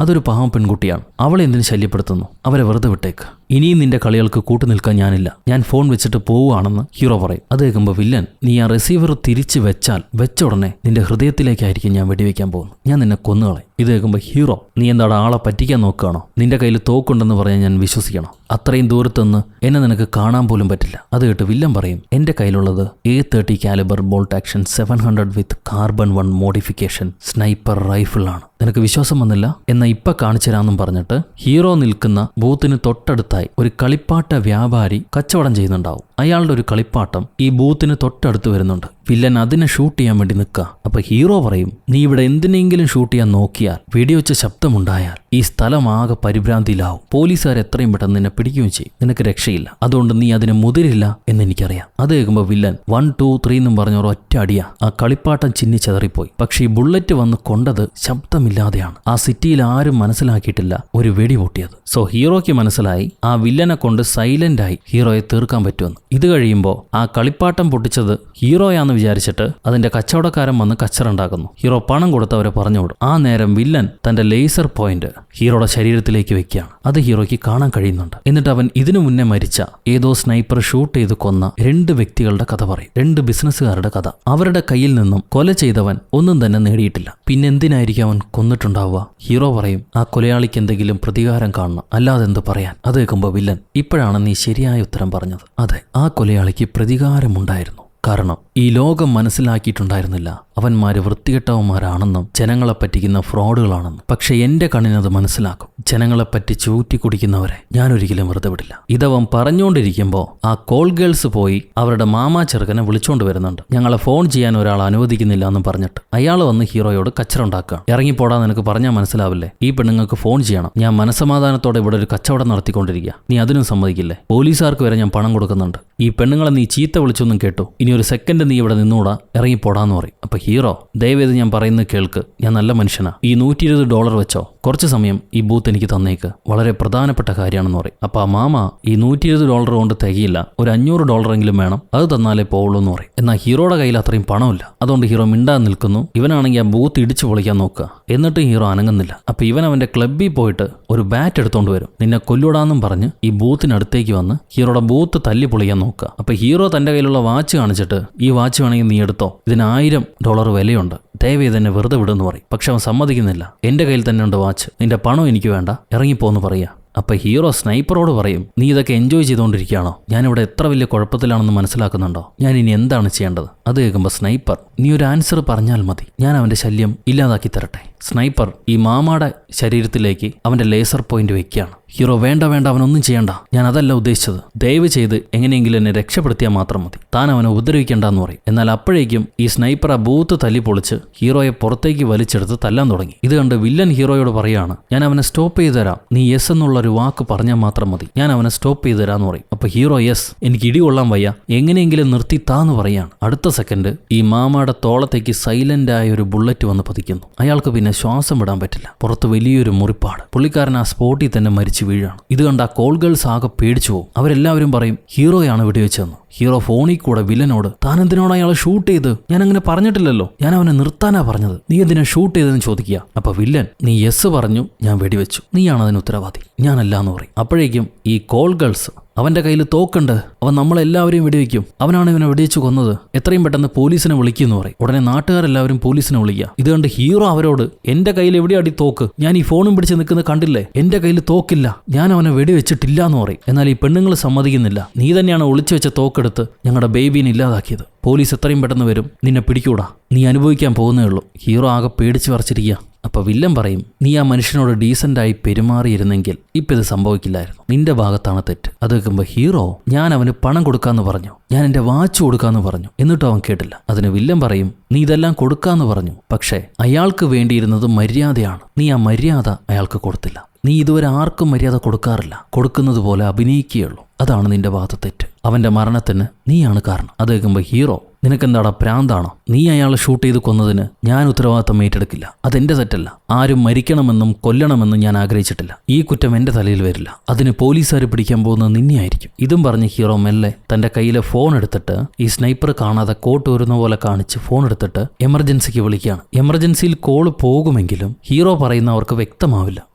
അതൊരു പാവം പെൺകുട്ടിയാണ്. അവളെ എന്തിനു ശല്യപ്പെടുത്തുന്നു? അവരെ വെറുതെ വിട്ടേക്ക്. ഇനിയും നിന്റെ കളികൾക്ക് കൂട്ടുനിൽക്കാൻ ഞാനില്ല. ഞാൻ ഫോൺ വെച്ചിട്ട് പോവുകയാണെന്ന് ഹീറോ പറയും. അത് കേൾക്കുമ്പോൾ വില്ലൻ, നീ ആ റിസീവർ തിരിച്ചു വെച്ചാൽ വെച്ച ഉടനെ നിന്റെ ഹൃദയത്തിലേക്കായിരിക്കും ഞാൻ വെടിവെക്കാൻ പോകുന്നു. ഞാൻ നിന്നെ കൊന്നുകളയും. ഇത് കേൾക്കുമ്പോൾ ഹീറോ, നീ എന്താണ് ആളെ പറ്റിക്കാൻ നോക്കുകയാണോ? നിന്റെ കയ്യിൽ തോക്കുണ്ടെന്ന് പറഞ്ഞാൽ ഞാൻ വിശ്വസിക്കണം? അത്രയും ദൂരത്തുനിന്ന് എന്നെ നിനക്ക് കാണാൻ പോലും പറ്റില്ല. അത് കേട്ട് വില്ലൻ പറയും, എന്റെ കയ്യിലുള്ളത് A30 കാലിബർ ബോൾട്ട് ആക്ഷൻ 700 വിത്ത് കാർബൺ 1 മോഡിഫിക്കേഷൻ സ്നൈപ്പർ റൈഫിളാണ്. നിനക്ക് വിശ്വാസം വന്നില്ല? എന്നാൽ ഇപ്പൊ കാണിച്ചു തരാമെന്നും പറഞ്ഞിട്ട് ഹീറോ നിൽക്കുന്ന ബൂത്തിന് തൊട്ടടുത്തായി ഒരു കളിപ്പാട്ട വ്യാപാരി കച്ചവടം ചെയ്യുന്നുണ്ടാവും. അയാളുടെ ഒരു കളിപ്പാട്ടം ഈ ബൂത്തിന് തൊട്ടടുത്ത് വരുന്നുണ്ട്. വില്ലൻ അതിനെ ഷൂട്ട് ചെയ്യാൻ വേണ്ടി നിൽക്കുക. അപ്പൊ ഹീറോ പറയും, നീ ഇവിടെ എന്തിനെങ്കിലും ഷൂട്ട് ചെയ്യാൻ നോക്കിയാൽ, വെടിവെച്ച ശബ്ദമുണ്ടായാൽ ഈ സ്ഥലം ആകെ പരിഭ്രാന്തിയിലാവും. പോലീസുകാർ എത്രയും പെട്ടെന്ന് നിന്നെ പിടിക്കുകയും ചെയ്യും. നിനക്ക് രക്ഷയില്ല. അതുകൊണ്ട് നീ അതിന് മുതിരില്ല എന്ന് എനിക്കറിയാം. അത് കേൾക്കുമ്പോൾ വില്ലൻ 1 2 3 എന്നും പറഞ്ഞ ഒറ്റ അടിയാ ആ കളിപ്പാട്ടം ചിന്നി ചെതറിപ്പോയി. പക്ഷെ ഈ ബുള്ളറ്റ് വന്ന് കൊണ്ടത് ശബ്ദമില്ലാതെയാണ്. ആ സിറ്റിയിൽ ആരും മനസ്സിലാക്കിയിട്ടില്ല ഒരു വെടി പൊട്ടിയത്. സോ ഹീറോയ്ക്ക് മനസ്സിലായി ആ വില്ലനെ കൊണ്ട് സൈലന്റായി ഹീറോയെ തീർക്കാൻ പറ്റുമെന്ന്. ഇത് കഴിയുമ്പോൾ ആ കളിപ്പാട്ടം പൊട്ടിച്ചത് ഹീറോയാന്ന് വിചാരിച്ചിട്ട് അതിന്റെ കച്ചവടക്കാരൻ വന്ന് കച്ചറുണ്ടാക്കുന്നു. ഹീറോ പണം കൊടുത്തവരെ പറഞ്ഞുവിടും. ആ നേരം വില്ലൻ തന്റെ ലേസർ പോയിന്റ് ഹീറോയുടെ ശരീരത്തിലേക്ക് വെക്കുകയാണ്. അത് ഹീറോയ്ക്ക് കാണാൻ കഴിയുന്നുണ്ട്. എന്നിട്ട് അവൻ ഇതിനു മുന്നേ മരിച്ച ഏതോ സ്നൈപ്പർ ഷൂട്ട് ചെയ്ത് കൊന്ന 2 വ്യക്തികളുടെ കഥ പറയും. 2 ബിസിനസ്സുകാരുടെ കഥ. അവരുടെ കയ്യിൽ നിന്നും കൊല ചെയ്തവൻ ഒന്നും തന്നെ നേടിയിട്ടില്ല. പിന്നെന്തിനായിരിക്കും അവൻ കൊന്നിട്ടുണ്ടാവുക? ഹീറോ പറയും, ആ കൊലയാളിക്ക് എന്തെങ്കിലും പ്രതികാരം കാണണം, അല്ലാതെ എന്ത് പറയാൻ? അത് കേൾക്കുമ്പോൾ വില്ലൻ, ഇപ്പോഴാണ് നീ ശരിയായ ഉത്തരം പറഞ്ഞത്. അതെ, ആ കൊലയാളിക്ക് പ്രതികാരമുണ്ടായിരുന്നു. കാരണം ഈ ലോകം മനസ്സിലാക്കിയിട്ടുണ്ടായിരുന്നില്ല അവന്മാര് വൃത്തികെട്ടവന്മാരാണെന്നും ജനങ്ങളെ പറ്റിക്കുന്ന ഫ്രോഡുകളാണെന്നും. പക്ഷെ എന്റെ കണ്ണിനത് മനസ്സിലാക്കും. ജനങ്ങളെപ്പറ്റി ചൂറ്റി കുടിക്കുന്നവരെ ഞാനൊരിക്കലും വെറുതെ വിടില്ല. ഇതവൻ പറഞ്ഞുകൊണ്ടിരിക്കുമ്പോൾ ആ കോൾ ഗേൾസ് പോയി അവരുടെ മാമാ ചെറുക്കനെ വിളിച്ചോണ്ട് വരുന്നുണ്ട്. ഞങ്ങളെ ഫോൺ ചെയ്യാൻ ഒരാൾ അനുവദിക്കുന്നില്ല എന്നും പറഞ്ഞിട്ട് അയാൾ വന്ന് ഹീറോയോട് കച്ചറുണ്ടാക്കുക. ഇറങ്ങിപ്പോടാ, നിനക്ക് പറഞ്ഞാൽ മനസ്സിലാവില്ലേ? ഈ പെണ്ണുങ്ങൾക്ക് ഫോൺ ചെയ്യണം. ഞാൻ മനസ്സമാധാനത്തോടെ ഇവിടെ ഒരു കച്ചവടം നടത്തിക്കൊണ്ടിരിക്കുക. നീ അതിനും സമ്മതിക്കില്ലേ? പോലീസുകാർക്ക് വരെ ഞാൻ പണം കൊടുക്കുന്നുണ്ട്. ഈ പെണ്ണുങ്ങളെ നീ ചീത്ത വിളിച്ചൊന്നും കേട്ടു. ഇനി ഒരു സെക്കൻഡ് നീ ഇവിടെ നിന്നൂടാ, ഇറങ്ങിപ്പോടാന്ന് പറയും. അപ്പൊ ഹീറോ, ദയവേത് ഞാൻ പറയുന്നത് കേൾക്ക്, ഞാൻ നല്ല മനുഷ്യനാ. ഈ $120 വെച്ചോ, കുറച്ച് സമയം ഈ ബൂത്ത് എനിക്ക് തന്നേക്ക്, വളരെ പ്രധാനപ്പെട്ട കാര്യമാണെന്ന് പറയും. അപ്പൊ ആ മാമ, ഈ $120 കൊണ്ട് തികയില്ല, ഒരു $500 വേണം, അത് തന്നാലേ പോവുള്ളൂ എന്ന് പറയും. എന്നാൽ ഹീറോയുടെ കയ്യിൽ അത്രയും പണമില്ല. അതുകൊണ്ട് ഹീറോ മിണ്ടാൻ നിൽക്കുന്നു. ഇവനാണെങ്കിൽ ആ ബൂത്ത് ഇടിച്ചു പൊളിക്കാൻ നോക്കുക. എന്നിട്ട് ഹീറോ അനങ്ങുന്നില്ല. അപ്പൊ ഇവൻ അവന്റെ ക്ലബ്ബിൽ പോയിട്ട് ഒരു ബാറ്റ് എടുത്തോണ്ട് വരും. നിന്നെ കൊല്ലൂടാന്നും പറഞ്ഞ് ഈ ബൂത്തിനടുത്തേക്ക് വന്ന് ഹീറോയുടെ ബൂത്ത് തല്ലി പൊളിക്കാൻ നോക്കുക. അപ്പൊ ഹീറോ തന്റെ കയ്യിലുള്ള വാച്ച് കാണിച്ചിട്ട്, ഈ വാച്ച് വേണമെങ്കിൽ നീ എടുത്തോ, ഇതിന് $1000 വിലയുണ്ട്, ദയവേത് എന്നെ വെറുതെ വിടുമെന്ന് പറയും. പക്ഷെ അവൻ സമ്മതിക്കുന്നില്ല. എന്റെ കയ്യിൽ തന്നെ ഉണ്ട് വാച്ച്, നിന്റെ പണം എനിക്ക് വേണ്ട, ഇറങ്ങിപ്പോന്ന് പറയാ. അപ്പൊ ഹീറോ സ്നൈപ്പറോട് പറയും, നീ ഇതൊക്കെ എൻജോയ് ചെയ്തുകൊണ്ടിരിക്കുകയാണോ? ഞാനിവിടെ എത്ര വലിയ കുഴപ്പത്തിലാണെന്ന് മനസ്സിലാക്കുന്നുണ്ടോ? ഞാൻ ഇനി എന്താണ് ചെയ്യേണ്ടത്? അത് കേൾക്കുമ്പോൾ സ്നൈപ്പർ, നീ ഒരു ആൻസർ പറഞ്ഞാൽ മതി, ഞാൻ അവന്റെ ശല്യം ഇല്ലാതാക്കി തരട്ടെ. സ്നൈപ്പർ ഈ മാമാടെ ശരീരത്തിലേക്ക് അവന്റെ ലേസർ പോയിന്റ് വെക്കുകയാണ്. ഹീറോ, വേണ്ട അവനൊന്നും ചെയ്യണ്ട, ഞാൻ അതല്ല ഉദ്ദേശിച്ചത്, ദയവ് ചെയ്ത് എങ്ങനെയെങ്കിലും എന്നെ രക്ഷപ്പെടുത്തിയാൽ മാത്രം മതി, താൻ അവനെ ഉപദ്രവിക്കേണ്ടെന്ന് പറയും. എന്നാൽ അപ്പോഴേക്കും ഈ സ്നൈപ്പർ ആ ബൂത്ത് തല്ലി പൊളിച്ച് ഹീറോയെ പുറത്തേക്ക് വലിച്ചെടുത്ത് തല്ലാൻ തുടങ്ങി. ഇത് കണ്ട് വില്ലൻ ഹീറോയോട് പറയാണ്, ഞാൻ അവനെ സ്റ്റോപ്പ് ചെയ്ത് തരാം, നീ യെസ് എന്നുള്ള ഒരു വാക്ക് പറഞ്ഞാൽ മാത്രം മതി, ഞാൻ അവനെ സ്റ്റോപ്പ് ചെയ്ത് തരാന്ന് പറയും. അപ്പൊ ഹീറോ, യെസ്, എനിക്ക് ഇടികൊള്ളാൻ വയ്യ, എങ്ങനെയെങ്കിലും നിർത്തി താന്ന് പറയാണ്. അടുത്ത സെക്കൻഡ് ഈ മാമയുടെ തോളത്തേക്ക് സൈലന്റ് ആയ ഒരു ബുള്ളറ്റ് വന്ന് പതിക്കുന്നു. അയാൾക്ക് പിന്നെ ശ്വാസം വിടാൻ പറ്റില്ല. പുറത്ത് വലിയൊരു മുറിപ്പാട്. പുള്ളിക്കാരൻ ആ സ്പോട്ടിൽ തന്നെ മരിച്ചു വീഴാണ്. ഇത് കണ്ട ആ കോൾ ഗേൾസ് ആകെ പേടിച്ചു പോകും. അവരെല്ലാവരും പറയും, ഹീറോയാണ് വെടിവെച്ചതെന്ന്. ഹീറോ ഫോണിൽ കൂടെ വില്ലനോട്, താൻ എന്തിനോട് അയാളെ ഷൂട്ട് ചെയ്ത്? ഞാൻ അങ്ങനെ പറഞ്ഞിട്ടില്ലല്ലോ, ഞാൻ അവനെ നിർത്താനാ പറഞ്ഞത്, നീ എന്തിനാ ഷൂട്ട് ചെയ്തതെന്ന് ചോദിക്കുക. അപ്പൊ വില്ലൻ, നീ യെസ് പറഞ്ഞു, ഞാൻ വെടിവെച്ചു, നീയാണ് അതിന് ഉത്തരവാദി, ഞാനല്ലാന്ന് പറയും. അപ്പോഴേക്കും ഈ കോൾ ഗേൾസ്, അവന്റെ കയ്യിൽ തോക്കുണ്ട്, അവൻ നമ്മളെല്ലാവരെയും വെടിവെക്കും, അവനാണ് ഇവനെ വെടിവെച്ച് കൊന്നത്, എത്രയും പെട്ടെന്ന് പോലീസിനെ വിളിക്കുമെന്ന് പറയും. ഉടനെ നാട്ടുകാരെല്ലാവരും പോലീസിനെ വിളിക്കുക. ഇത് കണ്ട് ഹീറോ അവരോട്, എന്റെ കയ്യിൽ എവിടെയാടി തോക്ക്? ഞാൻ ഈ ഫോണും പിടിച്ച് നിൽക്കുന്നത് കണ്ടില്ലേ? എന്റെ കയ്യിൽ തോക്കില്ല, ഞാൻ അവനെ വെടിവെച്ചിട്ടില്ല എന്ന് പറയും. എന്നാൽ ഈ പെണ്ണുങ്ങൾ സമ്മതിക്കുന്നില്ല. നീ തന്നെയാണ് ഒളിച്ചു വെച്ച തോക്കെടുത്ത് ഞങ്ങളുടെ ബേബീനെ ഇല്ലാതാക്കിയത്. പോലീസ് എത്രയും പെട്ടെന്ന് വരും, നിന്നെ പിടിക്കൂടാ, നീ അനുഭവിക്കാൻ പോകുന്നേ ഉള്ളൂ. ഹീറോ ആകെ പേടിച്ച് വരച്ചിരിക്കുക. അപ്പോൾ വില്ലൻ പറയും, നീ ആ മനുഷ്യനോട് ഡീസൻ്റായി പെരുമാറിയിരുന്നെങ്കിൽ ഇപ്പം ഇത് സംഭവിക്കില്ലായിരുന്നു, നിന്റെ ഭാഗത്താണ് തെറ്റ്. അത് കേൾക്കുമ്പോൾ ഹീറോ, ഞാൻ അവന് പണം കൊടുക്കാമെന്ന് പറഞ്ഞു, ഞാൻ എൻ്റെ വാച്ച് കൊടുക്കാമെന്ന് പറഞ്ഞു, എന്നിട്ടും അവൻ കേട്ടില്ല. അതിന് വില്ലൻ പറയും, നീ ഇതെല്ലാം കൊടുക്കാമെന്ന് പറഞ്ഞു, പക്ഷേ അയാൾക്ക് വേണ്ടിയിരുന്നത് മര്യാദയാണ്, നീ ആ മര്യാദ അയാൾക്ക് കൊടുത്തില്ല. നീ ഇതുവരെ ആർക്കും മര്യാദ കൊടുക്കാറില്ല, കൊടുക്കുന്നത് പോലെ അഭിനയിക്കുകയുള്ളൂ, അതാണ് നിന്റെ ഭാഗത്ത് തെറ്റ്. അവൻ്റെ മരണത്തിന് നീയാണ് കാരണം. അത് കേൾക്കുമ്പോൾ ഹീറോ, നിനക്കെന്താടാ പ്രാന്താണോ? നീ അയാളെ ഷൂട്ട് ചെയ്ത് കൊന്നതിന് ഞാൻ ഉത്തരവാദിത്തം ഏറ്റെടുക്കില്ല, അതെന്റെ തെറ്റല്ല. ആരും മരിക്കണമെന്നും കൊല്ലണമെന്നും ഞാൻ ആഗ്രഹിച്ചിട്ടില്ല. ഈ കുറ്റം എൻ്റെ തലയിൽ വരില്ല, അതിന് പോലീസുകാർ പിടിക്കാൻ പോകുന്നത് നിന്നെയായിരിക്കും. ഇതും പറഞ്ഞ് ഹീറോ മെല്ലെ തൻ്റെ കയ്യിലെ ഫോൺ എടുത്തിട്ട് ഈ സ്നൈപ്പർ കാണാതെ കോട്ട് വരുന്ന പോലെ കാണിച്ച് ഫോൺ എടുത്തിട്ട് എമർജൻസിക്ക് വിളിക്കുകയാണ്. എമർജൻസിയിൽ കോള് പോകുമെങ്കിലും ഹീറോ പറയുന്നവർക്ക് വ്യക്തമാവില്ല.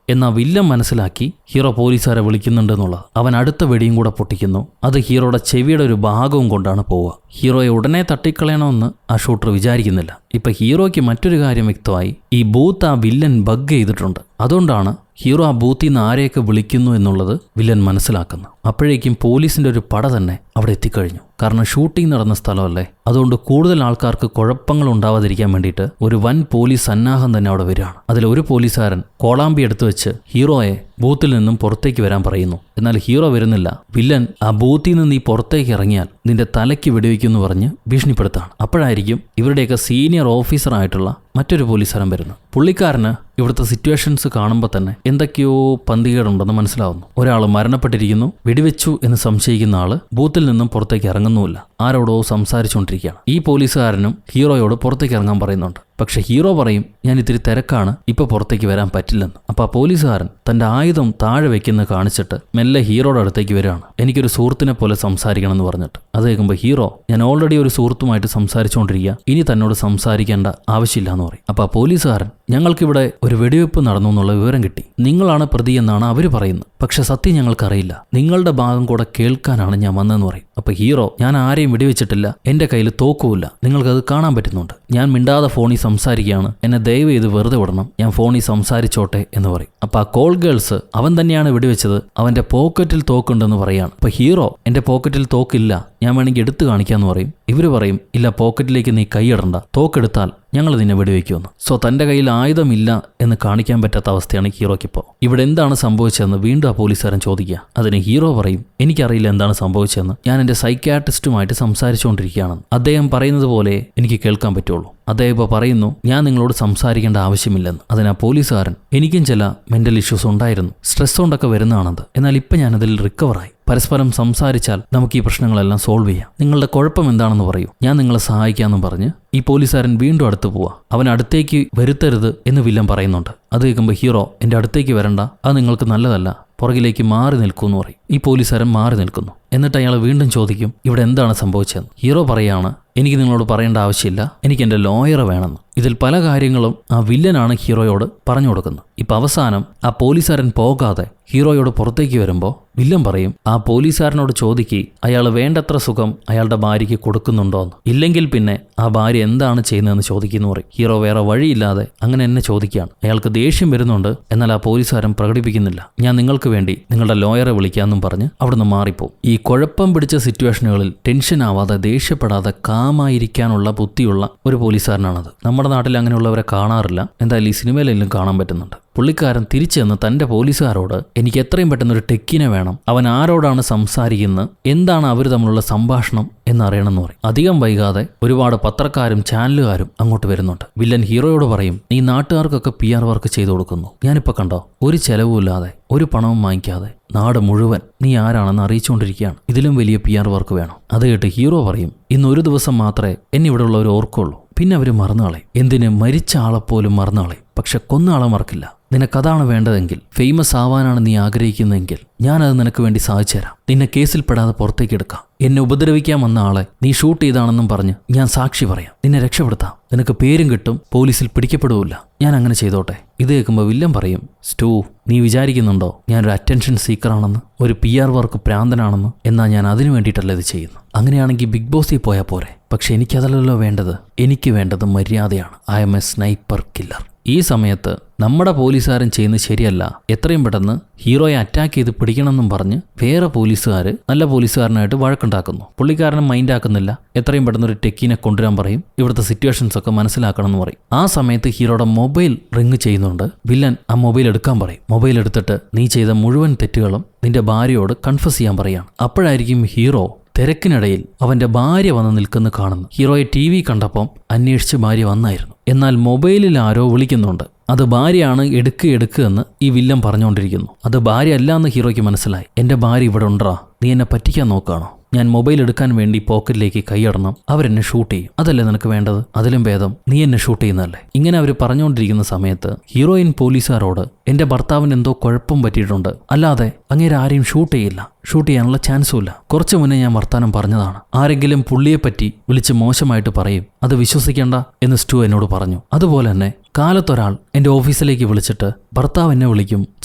എന്നാൽ വില്ലൻ മനസ്സിലാക്കി ഹീറോ പോലീസുകാരെ വിളിക്കുന്നുണ്ടെന്നുള്ളത്. അവൻ അടുത്ത വെടിയും കൂടെ പൊട്ടിക്കുന്നു. അത് ഹീറോയുടെ ചെവിയുടെ ഒരു ഭാഗവും കൊണ്ടാണ് പോവുക. ഹീറോയെ ഉടനെ തട്ടിക്കളയണമെന്ന് ആ ഷൂട്ടർ വിചാരിക്കുന്നില്ല. ഇപ്പൊ ഹീറോയ്ക്ക് മറ്റൊരു കാര്യം വ്യക്തമായി, ഈ ബൂത്ത് ആ വില്ലൻ ബഗ് ചെയ്തിട്ടുണ്ട്. അതുകൊണ്ടാണ് ഹീറോ ആ ബൂത്തിൽ നിന്ന് ആരെയൊക്കെ വിളിക്കുന്നു എന്നുള്ളത് വില്ലൻ മനസ്സിലാക്കുന്നു. അപ്പോഴേക്കും പോലീസിന്റെ ഒരു പട തന്നെ അവിടെ എത്തിക്കഴിഞ്ഞു. കാരണം ഷൂട്ടിംഗ് നടന്ന സ്ഥലമല്ലേ, അതുകൊണ്ട് കൂടുതൽ ആൾക്കാർക്ക് കുഴപ്പങ്ങൾ ഉണ്ടാവാതിരിക്കാൻ വേണ്ടിയിട്ട് ഒരു വൻ പോലീസ് സന്നാഹം തന്നെ അവിടെ വരികയാണ്. അതിലൊരു പോലീസുകാരൻ കോളാമ്പി എടുത്തു വെച്ച് ഹീറോയെ ബൂത്തിൽ നിന്നും പുറത്തേക്ക് വരാൻ പറയുന്നു. എന്നാൽ ഹീറോ വരുന്നില്ല. വില്ലൻ ആ ബൂത്തിൽ നിന്ന് നീ പുറത്തേക്ക് ഇറങ്ങിയാൽ നിന്റെ തലയ്ക്ക് വെടിവെക്കുമെന്ന് പറഞ്ഞ് ഭീഷണിപ്പെടുത്താണ്. അപ്പോഴായിരിക്കും ഇവരുടെയൊക്കെ സീനിയർ ഓഫീസറായിട്ടുള്ള മറ്റൊരു പോലീസുകാരൻ വരുന്നു. പുള്ളിക്കാരന് ഇവിടുത്തെ സിറ്റുവേഷൻസ് കാണുമ്പോൾ തന്നെ എന്തൊക്കെയോ പന്തികേടുണ്ടെന്ന് മനസ്സിലാവുന്നു. ഒരാൾ മരണപ്പെട്ടിരിക്കുന്നു, വെടിവെച്ചു എന്ന് സംശയിക്കുന്ന ആള് ബൂത്തിൽ നിന്നും പുറത്തേക്ക് ഇറങ്ങുന്നുമില്ല, ആരോടോ സംസാരിച്ചുകൊണ്ടിരിക്കുകയാണ്. ഈ പോലീസുകാരനും ഹീറോയോട് പുറത്തേക്ക് ഇറങ്ങാൻ പറയുന്നുണ്ട്. പക്ഷെ ഹീറോ പറയും, ഞാൻ ഇത്തിരി തിരക്കാണ്, ഇപ്പൊ പുറത്തേക്ക് വരാൻ പറ്റില്ലെന്ന്. അപ്പൊ ആ പോലീസുകാരൻ തന്റെ ആയുധം താഴെ വെക്കുന്ന കാണിച്ചിട്ട് മെല്ലെ ഹീറോയുടെ അടുത്തേക്ക് വരികയാണ്. എനിക്കൊരു സുഹൃത്തിനെ പോലെ സംസാരിക്കണം എന്ന് പറഞ്ഞിട്ട്. അത് കേൾക്കുമ്പോൾ ഹീറോ, ഞാൻ ഓൾറെഡി ഒരു സുഹൃത്തുമായിട്ട് സംസാരിച്ചുകൊണ്ടിരിക്കുക, ഇനി തന്നോട് സംസാരിക്കേണ്ട ആവശ്യമില്ല എന്ന് പറയും. അപ്പൊ ആ പോലീസുകാരൻ, ഞങ്ങൾക്കിവിടെ ഒരു വെടിവെപ്പ് നടന്നു എന്നുള്ള വിവരം കിട്ടി, നിങ്ങളാണ് പ്രതി എന്നാണ് അവർ പറയുന്നത്, പക്ഷെ സത്യം ഞങ്ങൾക്കറിയില്ല, നിങ്ങളുടെ ഭാഗം കൂടെ കേൾക്കാനാണ് ഞാൻ വന്നതെന്ന് പറയും. അപ്പൊ ഹീറോ, ഞാൻ ആരെയും വെടിവെച്ചിട്ടില്ല, എന്റെ കയ്യിൽ തോക്കുമില്ല, നിങ്ങൾക്കത് കാണാൻ പറ്റുന്നുണ്ട്, ഞാൻ മിണ്ടാതെ ഫോണിൽ സംസാരിക്കുകയാണ്, എന്നെ ദയവ് ചെയ്ത് വെറുതെ വിടണം, ഞാൻ ഫോണിൽ സംസാരിച്ചോട്ടെ എന്ന് പറയും. അപ്പൊ ആ കോൾ ഗേൾസ്, അവൻ തന്നെയാണ് വെടിവെച്ചത്, അവന്റെ പോക്കറ്റിൽ തോക്കുണ്ടെന്ന് പറയാണ്. അപ്പൊ ഹീറോ, എന്റെ പോക്കറ്റിൽ തോക്കില്ല, ഞാൻ വേണമെങ്കിൽ എടുത്തു കാണിക്കാന്ന് പറയും. ഇവര് പറയും, ഇല്ല, പോക്കറ്റിലേക്ക് നീ കൈയിടണ്ട, തോക്കെടുത്താൽ ഞങ്ങൾ നിന്നെ വെടിവെക്കുമെന്ന്. സോ തന്റെ കയ്യിൽ ആയുധമില്ല എന്ന് കാണിക്കാൻ പറ്റാത്ത അവസ്ഥയാണ് ഹീറോയ്ക്കിപ്പോൾ. ഇവിടെ എന്താണ് സംഭവിച്ചതെന്ന് വീണ്ടും ആ പോലീസുകാരൻ ചോദിക്കുക. അതിന് ഹീറോ പറയും, എനിക്കറിയില്ല എന്താണ് സംഭവിച്ചതെന്ന്, ഞാൻ എൻ്റെ സൈക്യാട്രിസ്റ്റുമായിട്ട് സംസാരിച്ചുകൊണ്ടിരിക്കുകയാണെന്ന്. അദ്ദേഹം പറയുന്നത് പോലെ എനിക്ക് കേൾക്കാൻ പറ്റുള്ളൂ. അദ്ദേഹം ഇപ്പോൾ പറയുന്നു, ഞാൻ നിങ്ങളോട് സംസാരിക്കേണ്ട ആവശ്യമില്ലെന്ന്. അതിന് ആ പോലീസുകാരൻ, എനിക്കും ചില മെന്റൽ ഇഷ്യൂസ് ഉണ്ടായിരുന്നു, സ്ട്രെസ് കൊണ്ടൊക്കെ വരുന്നതാണത്, എന്നാൽ ഇപ്പം ഞാനതിൽ റിക്കവറായി, പരസ്പരം സംസാരിച്ചാൽ നമുക്ക് ഈ പ്രശ്നങ്ങളെല്ലാം സോൾവ് ചെയ്യാം, നിങ്ങളുടെ കുഴപ്പം എന്താണെന്ന് പറയൂ, ഞാൻ നിങ്ങളെ സഹായിക്കാമെന്ന് പറഞ്ഞ് ഈ പോലീസുകാരൻ വീണ്ടും അടുത്ത് പോവാ. അവൻ അടുത്തേക്ക് വരുത്തരുത് എന്ന് വില്ലൻ പറയുന്നുണ്ട്. അത് കേൾക്കുമ്പോൾ ഹീറോ, എൻ്റെ അടുത്തേക്ക് വരണ്ട, അത് നിങ്ങൾക്ക് നല്ലതല്ല, പുറകിലേക്ക് മാറി നിൽക്കൂ എന്ന് പറയും. ഈ പോലീസുകാരൻ മാറി നിൽക്കുന്നു. എന്നിട്ട് അയാൾ വീണ്ടും ചോദിക്കും, ഇവിടെ എന്താണ് സംഭവിച്ചതെന്ന്. ഹീറോ പറയാണ്, എനിക്ക് നിങ്ങളോട് പറയേണ്ട ആവശ്യമില്ല, എനിക്ക് എൻ്റെ ലോയറെ വേണമെന്ന്. ഇതിൽ പല കാര്യങ്ങളും ആ വില്ലനാണ് ഹീറോയോട് പറഞ്ഞു കൊടുക്കുന്നത്. ഇപ്പം അവസാനം ആ പോലീസുകാരൻ പോകാതെ ഹീറോയോട് പുറത്തേക്ക് വരുമ്പോൾ വില്ലൻ പറയും, ആ പോലീസുകാരനോട് ചോദിക്ക്, അയാൾ വേണ്ടത്ര സുഖം അയാളുടെ ഭാര്യയ്ക്ക് കൊടുക്കുന്നുണ്ടോന്ന്, ഇല്ലെങ്കിൽ പിന്നെ ആ ഭാര്യ എന്താണ് ചെയ്യുന്നതെന്ന് ചോദിക്കുന്നു പറയും. ഹീറോ വേറെ വഴിയില്ലാതെ അങ്ങനെ എന്നെ ചോദിക്കുകയാണ്. അയാൾക്ക് ദേഷ്യം വരുന്നുണ്ട്, എന്നാൽ ആ പോലീസുകാരൻ പ്രകടിപ്പിക്കുന്നില്ല. ഞാൻ നിങ്ങൾക്ക് വേണ്ടി നിങ്ങളുടെ ലോയറെ വിളിക്കാമെന്നും പറഞ്ഞ് അവിടുന്ന് മാറിപ്പോവും. ഈ കുഴപ്പം പിടിച്ച സിറ്റുവേഷനുകളിൽ ടെൻഷൻ ആവാതെ ദേഷ്യപ്പെടാതെ കാമായിരിക്കാനുള്ള ബുദ്ധിയുള്ള ഒരു പോലീസുകാരനാണത്. നമ്മുടെ നാട്ടിൽ അങ്ങനെയുള്ളവരെ കാണാറില്ല, എന്തായാലും ഈ സിനിമയിലെല്ലാം കാണാൻ പറ്റുന്നുണ്ട്. പുള്ളിക്കാരൻ തിരിച്ചെന്ന് തൻ്റെ പോലീസുകാരോട്, എനിക്ക് എത്രയും പെട്ടെന്ന് ഒരു ടെക്കിനെ വേണം, അവൻ ആരോടാണ് സംസാരിക്കുന്നത്, എന്താണ് അവർ തമ്മിലുള്ള സംഭാഷണം എന്നറിയണമെന്ന് പറയും. അധികം വൈകാതെ ഒരുപാട് പത്രക്കാരും ചാനലുകാരും അങ്ങോട്ട് വരുന്നുണ്ട്. വില്ലൻ ഹീറോയോട് പറയും, നീ നാട്ടുകാർക്കൊക്കെ PR വർക്ക് ചെയ്തു കൊടുക്കുന്നു, ഞാനിപ്പോൾ കണ്ടോ, ഒരു ചെലവുമില്ലാതെ ഒരു പണവും വാങ്ങിക്കാതെ നാട് മുഴുവൻ നീ ആരാണെന്ന് അറിയിച്ചുകൊണ്ടിരിക്കുകയാണ്, ഇതിലും വലിയ PR വർക്ക് വേണം. അത് കേട്ട് ഹീറോ പറയും, ഇന്നൊരു ദിവസം മാത്രമേ എന്നെ ഇവിടെ ഉള്ളവർ ഓർക്കുള്ളൂ, പിന്നെ അവർ മറന്നുകളയും. എന്തിന്, മരിച്ച ആളെപ്പോലും മറന്നുകളയും, പക്ഷെ കൊന്ന ആളെ മറക്കില്ല. നിനക്കതാണ് വേണ്ടതെങ്കിൽ, ഫേമസ് ആവാനാണ് നീ ആഗ്രഹിക്കുന്നതെങ്കിൽ, ഞാനത് നിനക്ക് വേണ്ടി സാധിച്ചു തരാം. നിന്നെ കേസിൽപ്പെടാതെ പുറത്തേക്ക് എടുക്കാം. എന്നെ ഉപദ്രവിക്കാൻ വന്ന ആളെ നീ ഷൂട്ട് ചെയ്താണെന്നും പറഞ്ഞ് ഞാൻ സാക്ഷി പറയാം, നിന്നെ രക്ഷപ്പെടുത്താം, നിനക്ക് പേരും കിട്ടും, പോലീസിൽ പിടിക്കപ്പെടുകയില്ല, ഞാൻ അങ്ങനെ ചെയ്തോട്ടെ. ഇത് കേൾക്കുമ്പോൾ വില്ലൻ പറയും, സ്റ്റൂ, നീ വിചാരിക്കുന്നുണ്ടോ ഞാനൊരു അറ്റൻഷൻ സീക്കറാണെന്ന്, ഒരു PR വർക്ക് പ്രാന്തനാണെന്ന്? എന്നാൽ ഞാൻ അതിനു വേണ്ടിയിട്ടല്ല ഇത് ചെയ്യുന്നു. അങ്ങനെയാണെങ്കിൽ ബിഗ് ബോസിൽ പോയാൽ പോരെ. പക്ഷെ എനിക്കതല്ലല്ലോ വേണ്ടത്, എനിക്ക് വേണ്ടത് മര്യാദയാണ്. I'm a sniper killer. ഈ സമയത്ത് നമ്മുടെ പോലീസുകാരൻ ചെയ്യുന്നത് ശരിയല്ല, എത്രയും പെട്ടെന്ന് ഹീറോയെ അറ്റാക്ക് ചെയ്ത് പിടിക്കണമെന്നും പറഞ്ഞ് വേറെ പോലീസുകാർ നല്ല പോലീസുകാരനായിട്ട് വഴക്കുണ്ടാക്കുന്നു. പുള്ളിക്കാരനെ മൈൻഡ് ആക്കുന്നില്ല. എത്രയും പെട്ടെന്ന് ഒരു ടെക്കീനെ കൊണ്ടുവരാൻ പറയും, ഇവിടുത്തെ സിറ്റുവേഷൻസ് ഒക്കെ മനസ്സിലാക്കണം എന്ന് പറയും. ആ സമയത്ത് ഹീറോയുടെ മൊബൈൽ റിങ് ചെയ്യുന്നുണ്ട്. വില്ലൻ ആ മൊബൈൽ എടുക്കാൻ പറയും. മൊബൈൽ എടുത്തിട്ട് നീ ചെയ്ത മുഴുവൻ തെറ്റുകളും നിന്റെ ഭാര്യയോട് കൺഫസ് ചെയ്യാൻ പറയാണ്. അപ്പോഴായിരിക്കും ഹീറോ തിരക്കിനിടയിൽ അവന്റെ ഭാര്യ വന്ന് നിൽക്കുന്ന കാണുന്നു. ഹീറോയെ ടി വി കണ്ടപ്പം അന്വേഷിച്ച് ഭാര്യ വന്നായിരുന്നു. എന്നാൽ മൊബൈലിൽ ആരോ വിളിക്കുന്നുണ്ട്. അത് ഭാര്യയാണ്, എടുക്കുക എന്ന് ഈ വില്ലൻ പറഞ്ഞുകൊണ്ടിരിക്കുന്നു. അത് ഭാര്യ അല്ല എന്ന് ഹീറോയ്ക്ക് മനസ്സിലായി. എന്റെ ഭാര്യ ഇവിടെ ഉണ്ടറാ, നീ എന്നെ പറ്റിക്കാൻ നോക്കുകയാണോ? ഞാൻ മൊബൈൽ എടുക്കാൻ വേണ്ടി പോക്കറ്റിലേക്ക് കൈയിടണം, അവരെന്നെ ഷൂട്ട് ചെയ്യും, അതല്ലേ നിനക്ക് വേണ്ടത്? അതിലും ഭേദം നീ എന്നെ ഷൂട്ട് ചെയ്യുന്നതല്ലേ. ഇങ്ങനെ അവർ പറഞ്ഞുകൊണ്ടിരിക്കുന്ന സമയത്ത് ഹീറോയിൻ പോലീസുകാരോട് എന്റെ ഭർത്താവിന് എന്തോ കുഴപ്പം പറ്റിയിട്ടുണ്ട്, അല്ലാതെ അങ്ങേരെ ആരെയും ഷൂട്ട് ചെയ്യില്ല, ഷൂട്ട് ചെയ്യാനുള്ള ചാൻസും ഇല്ല. കുറച്ചു മുന്നേ ഞാൻ വർത്താനം പറഞ്ഞതാണ്. ആരെങ്കിലും പുള്ളിയെപ്പറ്റി വിളിച്ച് മോശമായിട്ട് പറയും, അത് വിശ്വസിക്കേണ്ട എന്ന് സ്റ്റു എന്നോട് പറഞ്ഞു. അതുപോലെ തന്നെ കാലത്തൊരാൾ എന്റെ ഓഫീസിലേക്ക് വിളിച്ചിട്ട് ഭർത്താവ് എന്നെ വിളിക്കും,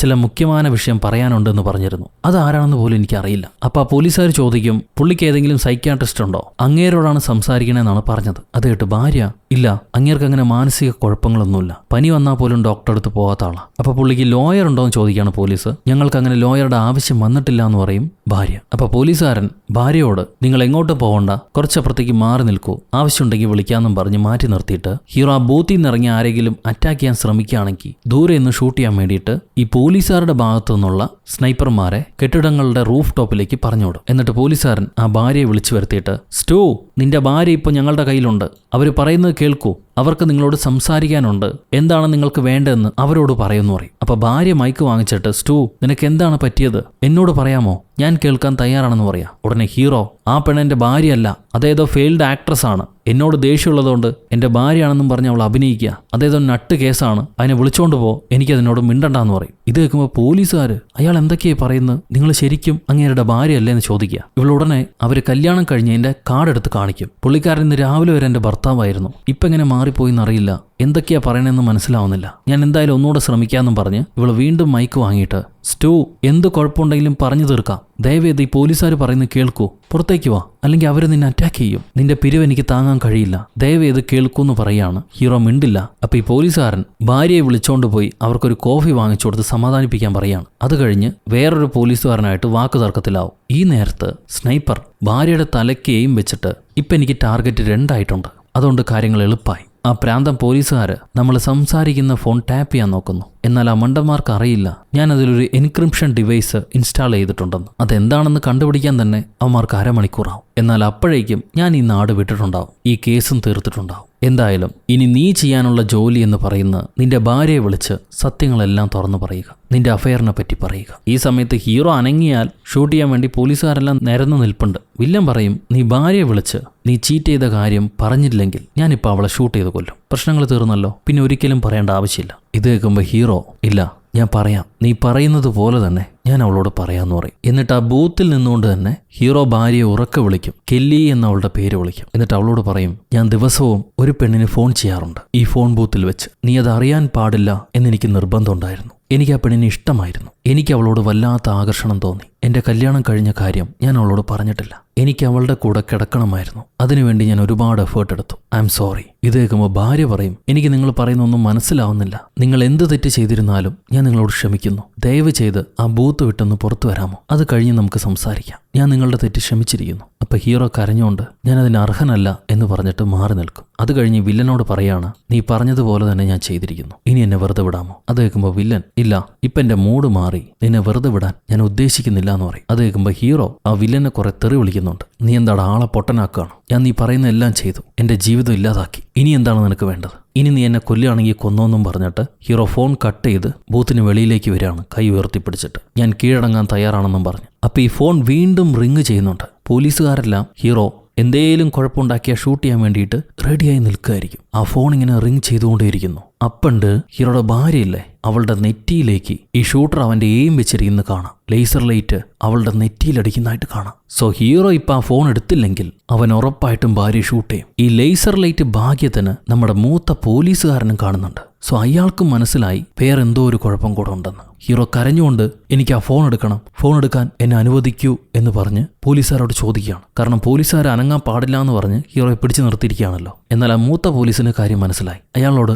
ചില മുഖ്യമായ വിഷയം പറയാനുണ്ടെന്ന് പറഞ്ഞിരുന്നു. അതാരാണെന്ന് പോലും എനിക്കറിയില്ല. അപ്പോൾ ആ പോലീസുകാർ ചോദിക്കും, പുള്ളിക്ക് ഏതെങ്കിലും സൈക്യാട്രിസ്റ്റ് ഉണ്ടോ? അങ്ങേരോടാണ് സംസാരിക്കണമെന്നാണ് പറഞ്ഞത്. അത് കേട്ട് ഭാര്യ, ഇല്ല, അങ്ങേർക്ക് അങ്ങനെ മാനസിക കുഴപ്പങ്ങളൊന്നുമില്ല, പനി വന്നാൽ പോലും ഡോക്ടറെ അടുത്ത് പോകാത്ത ആളാണ്. അപ്പോൾ പുള്ളിക്ക് ലോയർ ഉണ്ടോ എന്ന് ചോദിക്കുകയാണ് പോലീസ്. ഞങ്ങൾക്ക് അങ്ങനെ ലോയറുടെ ആവശ്യം വന്നിട്ടില്ല എന്ന് പറയും ഭാര്യ. അപ്പോൾ പോലീസുകാരൻ ഭാര്യയോട് നിങ്ങൾ എങ്ങോട്ടും പോകണ്ട, കുറച്ചപ്പുറത്തേക്ക് മാറി നിൽക്കൂ, ആവശ്യമുണ്ടെങ്കിൽ വിളിക്കാമെന്നും പറഞ്ഞ് മാറ്റി നിർത്തിയിട്ട് ഹീറോ ആ ബൂത്തിൽ നിന്ന് ഇറങ്ങി ആരെങ്കിലും അറ്റാക്ക് ചെയ്യാൻ ശ്രമിക്കുകയാണെങ്കിൽ ദൂരെ നിന്ന് ഷൂട്ട് ചെയ്യാൻ വേണ്ടിയിട്ട് ഈ പോലീസുകാരുടെ ഭാഗത്തു നിന്നുള്ള സ്നൈപ്പർമാരെ കെട്ടിടങ്ങളുടെ റൂഫ് ടോപ്പിലേക്ക് പറഞ്ഞുവിടും. എന്നിട്ട് പോലീസുകാരൻ ആ ഭാര്യയെ വിളിച്ചു വരുത്തിയിട്ട്, സ്റ്റൂ, നിന്റെ ഭാര്യ ഇപ്പോൾ ഞങ്ങളുടെ കയ്യിലുണ്ട്, അവർ പറയുന്നത് കേൾക്കൂ, അവർക്ക് നിങ്ങളോട് സംസാരിക്കാനുണ്ട്, എന്താണ് നിങ്ങൾക്ക് വേണ്ടതെന്ന് അവരോട് പറയുമെന്ന് പറയും. അപ്പൊ ഭാര്യ മൈക്ക് വാങ്ങിച്ചിട്ട്, സ്റ്റൂ, നിനക്ക് എന്താണ് പറ്റിയത്, എന്നോട് പറയാമോ, ഞാൻ കേൾക്കാൻ തയ്യാറാണെന്ന് പറയാം. ഉടനെ ഹീറോ, ആ പെണ്ണെന്റെ ഭാര്യയല്ല, അതേതോ ഫെയിൽഡ് ആക്ട്രസ് ആണ്, എന്നോട് ദേഷ്യമുള്ളതുകൊണ്ട് എൻ്റെ ഭാര്യയാണെന്നും പറഞ്ഞ് അവൾ അഭിനയിക്കുക, അതേതോ നട്ട് കേസാണ്, അതിനെ വിളിച്ചോണ്ട് പോ, എനിക്കതിനോട് മിണ്ടണ്ടെന്ന് പറയും. ഇത് കേൾക്കുമ്പോൾ പോലീസുകാർ, അയാൾ എന്തൊക്കെയായി പറയുന്നത്, നിങ്ങൾ ശരിക്കും അങ്ങേരുടെ ഭാര്യയല്ലേ എന്ന് ചോദിക്കുക. ഇവളുടനെ അവർ കല്യാണം കഴിഞ്ഞതിൻ്റെ കാർഡെടുത്ത് കാണിക്കും. പുള്ളിക്കാരൻ ഇന്ന് രാവിലെ വരെ എൻ്റെ ഭർത്താവായിരുന്നു, ഇപ്പം എങ്ങനെ മാറിപ്പോയിന്നറിയില്ല, എന്തൊക്കെയാ പറയണമെന്ന് മനസ്സിലാവുന്നില്ല, ഞാൻ എന്തായാലും ഒന്നുകൂടെ ശ്രമിക്കാമെന്നും പറഞ്ഞ് ഇവൾ വീണ്ടും മൈക്ക് വാങ്ങിയിട്ട്, സ്റ്റൂ, എന്ത് കുഴപ്പമുണ്ടെങ്കിലും പറഞ്ഞു തീർക്കാം, ദയവേത് ഈ പോലീസുകാർ പറയുന്നത് കേൾക്കൂ, പുറത്തേക്ക് വാ, അല്ലെങ്കിൽ അവർ നിന്നെ അറ്റാക്ക് ചെയ്യും, നിന്റെ പിരിവ് എനിക്ക് താങ്ങാൻ കഴിയില്ല, ദയവേത് കേൾക്കൂന്ന് പറയാണ്. ഹീറോ മിണ്ടില്ല. അപ്പൊ ഈ പോലീസുകാരൻ ഭാര്യയെ വിളിച്ചോണ്ട് പോയി അവർക്കൊരു കോഫി വാങ്ങിച്ചു കൊടുത്ത് സമാധാനിപ്പിക്കാൻ പറയാണ്. അത് കഴിഞ്ഞ് വേറൊരു പോലീസുകാരനായിട്ട് വാക്ക് തർക്കത്തിലാവും. ഈ നേരത്ത് സ്നൈപ്പർ ഭാര്യയുടെ തലയ്ക്ക് എയിം വെച്ചിട്ട്, ഇപ്പം എനിക്ക് ടാർഗറ്റ് 2 ആയിട്ടുണ്ട്, അതുകൊണ്ട് കാര്യങ്ങൾ എളുപ്പമായി. ആ പ്രാന്തം പോലീസുകാർ നമ്മൾ സംസാരിക്കുന്ന ഫോൺ ടാപ്പ് ചെയ്യാൻ നോക്കുന്നു. എന്നാൽ ആ മണ്ടന്മാർക്ക് അറിയില്ല ഞാൻ അതിലൊരു എൻക്രിപ്ഷൻ ഡിവൈസ് ഇൻസ്റ്റാൾ ചെയ്തിട്ടുണ്ടെന്ന്. അതെന്താണെന്ന് കണ്ടുപിടിക്കാൻ തന്നെ അവന്മാർക്ക് അരമണിക്കൂറാവും. എന്നാൽ അപ്പോഴേക്കും ഞാൻ ഈ നാട് വിട്ടിട്ടുണ്ടാവും, ഈ കേസും തീർത്തിട്ടുണ്ടാവും. എന്തായാലും ഇനി നീ ചെയ്യാനുള്ള ജോലി എന്ന് പറയുന്ന നിന്റെ ഭാര്യയെ വിളിച്ച് സത്യങ്ങളെല്ലാം തുറന്നു പറയുക, നിന്റെ അഫയറിനെ പറ്റി പറയുക. ഈ സമയത്ത് ഹീറോ അനങ്ങിയാൽ ഷൂട്ട് ചെയ്യാൻ വേണ്ടി പോലീസുകാരെല്ലാം നിരന്ന് നിൽപ്പുണ്ട്. വില്ലൻ പറയും, നീ ഭാര്യയെ വിളിച്ച് നീ ചീറ്റ് ചെയ്ത കാര്യം പറഞ്ഞില്ലെങ്കിൽ ഞാനിപ്പോൾ അവളെ ഷൂട്ട് ചെയ്ത് കൊല്ലും. പ്രശ്നങ്ങൾ തീർന്നല്ലോ, പിന്നെ ഒരിക്കലും പറയേണ്ട ആവശ്യമില്ല. ഇത് കേൾക്കുമ്പോൾ ഹീറോ, ഇല്ല, ഞാൻ പറയാം, നീ പറയുന്നത് പോലെ തന്നെ ഞാൻ അവളോട് പറയാമെന്ന് പറയും. എന്നിട്ട് ആ ബൂത്തിൽ നിന്നുകൊണ്ട് തന്നെ ഹീറോ ഭാര്യയെ ഉറക്കെ വിളിക്കും, കെല്ലി എന്ന അവളുടെ പേര് വിളിക്കും. എന്നിട്ട് അവളോട് പറയും, ഞാൻ ദിവസവും ഒരു പെണ്ണിന് ഫോൺ ചെയ്യാറുണ്ട് ഈ ഫോൺ ബൂത്തിൽ വെച്ച്, നീ അത് അറിയാൻ പാടില്ല എന്നെനിക്ക് നിർബന്ധമുണ്ടായിരുന്നു. എനിക്ക് ആ പെണ്ണിനെ ഇഷ്ടമായിരുന്നു, എനിക്ക് അവളോട് വല്ലാത്ത ആകർഷണം തോന്നി. എൻ്റെ കല്യാണം കഴിഞ്ഞ കാര്യം ഞാൻ അവളോട് പറഞ്ഞിട്ടില്ല, എനിക്ക് അവളുടെ കൂടെ കിടക്കണമായിരുന്നു, അതിനുവേണ്ടി ഞാൻ ഒരുപാട് എഫേർട്ട് എടുത്തു, ഐ എം സോറി. ഇത് കേൾക്കുമ്പോൾ ഭാര്യ പറയും, എനിക്ക് നിങ്ങൾ പറയുന്നൊന്നും മനസ്സിലാവുന്നില്ല, നിങ്ങൾ എന്ത് തെറ്റ് ചെയ്തിരുന്നാലും ഞാൻ നിങ്ങളോട് ക്ഷമിക്കുന്നു, ദയവ് ചെയ്ത് ആ ബൂത്ത് വിട്ടൊന്ന് പുറത്തു വരാമോ, അത് കഴിഞ്ഞ് നമുക്ക് സംസാരിക്കാം, ഞാൻ നിങ്ങളുടെ തെറ്റ് ക്ഷമിച്ചിരിക്കുന്നു. അപ്പൊ ഹീറോ കരഞ്ഞുകൊണ്ട് ഞാൻ അതിന് അർഹനല്ല എന്ന് പറഞ്ഞിട്ട് മാറി നിൽക്കും. അത് കഴിഞ്ഞ് വില്ലനോട് പറയാണ്, നീ പറഞ്ഞതുപോലെ തന്നെ ഞാൻ ചെയ്തിരിക്കുന്നു, ഇനി എന്നെ വെറുതെ വിടാമോ. അത് കേൾക്കുമ്പോൾ വില്ലൻ, ഇല്ല, ഇപ്പം എൻ്റെ മൂഡ് മാറി, നിന്നെ വെറുതെ വിടാൻ ഞാൻ ഉദ്ദേശിക്കുന്നില്ല എന്ന് പറയും. അത് കേൾക്കുമ്പോൾ ഹീറോ ആ വില്ലനെ കുറെ തെറി വിളിക്കുന്നുണ്ട്. നീ എന്താണ് ആളെ പൊട്ടനാക്കുകയാണ്, ഞാൻ നീ പറയുന്ന എല്ലാം ചെയ്തു, എൻ്റെ ജീവിതം ഇല്ലാതാക്കി, ഇനി എന്താണ് നിനക്ക് വേണ്ടത്, ഇനി നീ എന്നെ കൊല്ലുകയാണെങ്കിൽ കൊന്നോന്നും പറഞ്ഞിട്ട് ഹീറോ ഫോൺ കട്ട് ചെയ്ത് ബൂത്തിന് വെളിയിലേക്ക് വരികയാണ്, കൈ ഉയർത്തിപ്പിടിച്ചിട്ട്, ഞാൻ കീഴടങ്ങാൻ തയ്യാറാണെന്നും പറഞ്ഞു. അപ്പോൾ ഈ ഫോൺ വീണ്ടും റിങ് ചെയ്യുന്നുണ്ട്. പോലീസുകാരെല്ലാം ഹീറോ എന്തേലും കുഴപ്പമുണ്ടാക്കിയാൽ ഷൂട്ട് ചെയ്യാൻ വേണ്ടിയിട്ട് റെഡിയായി നിൽക്കുകയായിരിക്കും. ആ ഫോൺ ഇങ്ങനെ റിങ് ചെയ്തുകൊണ്ടേയിരിക്കുന്നു. അപ്പണ്ട് ഹീറോയുടെ ഭാര്യയില്ലേ, അവളുടെ നെറ്റിയിലേക്ക് ഈ ഷൂട്ടർ അവൻ്റെ എയിം വെച്ചിരിക്കുന്ന കാണാം, ലേസർ ലൈറ്റ് അവളുടെ നെറ്റിയിലടിക്കുന്നതായിട്ട് കാണാം. സോ ഹീറോ ഇപ്പം ആ ഫോൺ എടുത്തില്ലെങ്കിൽ അവൻ ഉറപ്പായിട്ടും ഭാര്യ ഷൂട്ട് ചെയ്യും. ഈ ലേസർ ലൈറ്റ് ഭാഗ്യത്തിന് നമ്മുടെ മൂത്ത പോലീസുകാരനും കാണുന്നുണ്ട്. സോ അയാൾക്കും മനസ്സിലായി വേറെന്തോ ഒരു കുഴപ്പം കൂടെ ഉണ്ടെന്ന്. ഹീറോ കരഞ്ഞുകൊണ്ട് എനിക്ക് ആ ഫോൺ എടുക്കണം, ഫോൺ എടുക്കാൻ എന്നെ അനുവദിക്കൂ എന്ന് പറഞ്ഞ് പോലീസുകാരോട് ചോദിക്കുകയാണ്. കാരണം പോലീസുകാർ അനങ്ങാൻ പാടില്ല എന്ന് പറഞ്ഞ് ഹീറോയെ പിടിച്ചു നിർത്തിയിരിക്കുകയാണല്ലോ. എന്നാൽ ആ മൂത്ത പോലീസിന് കാര്യം മനസ്സിലായി. അയാളോട്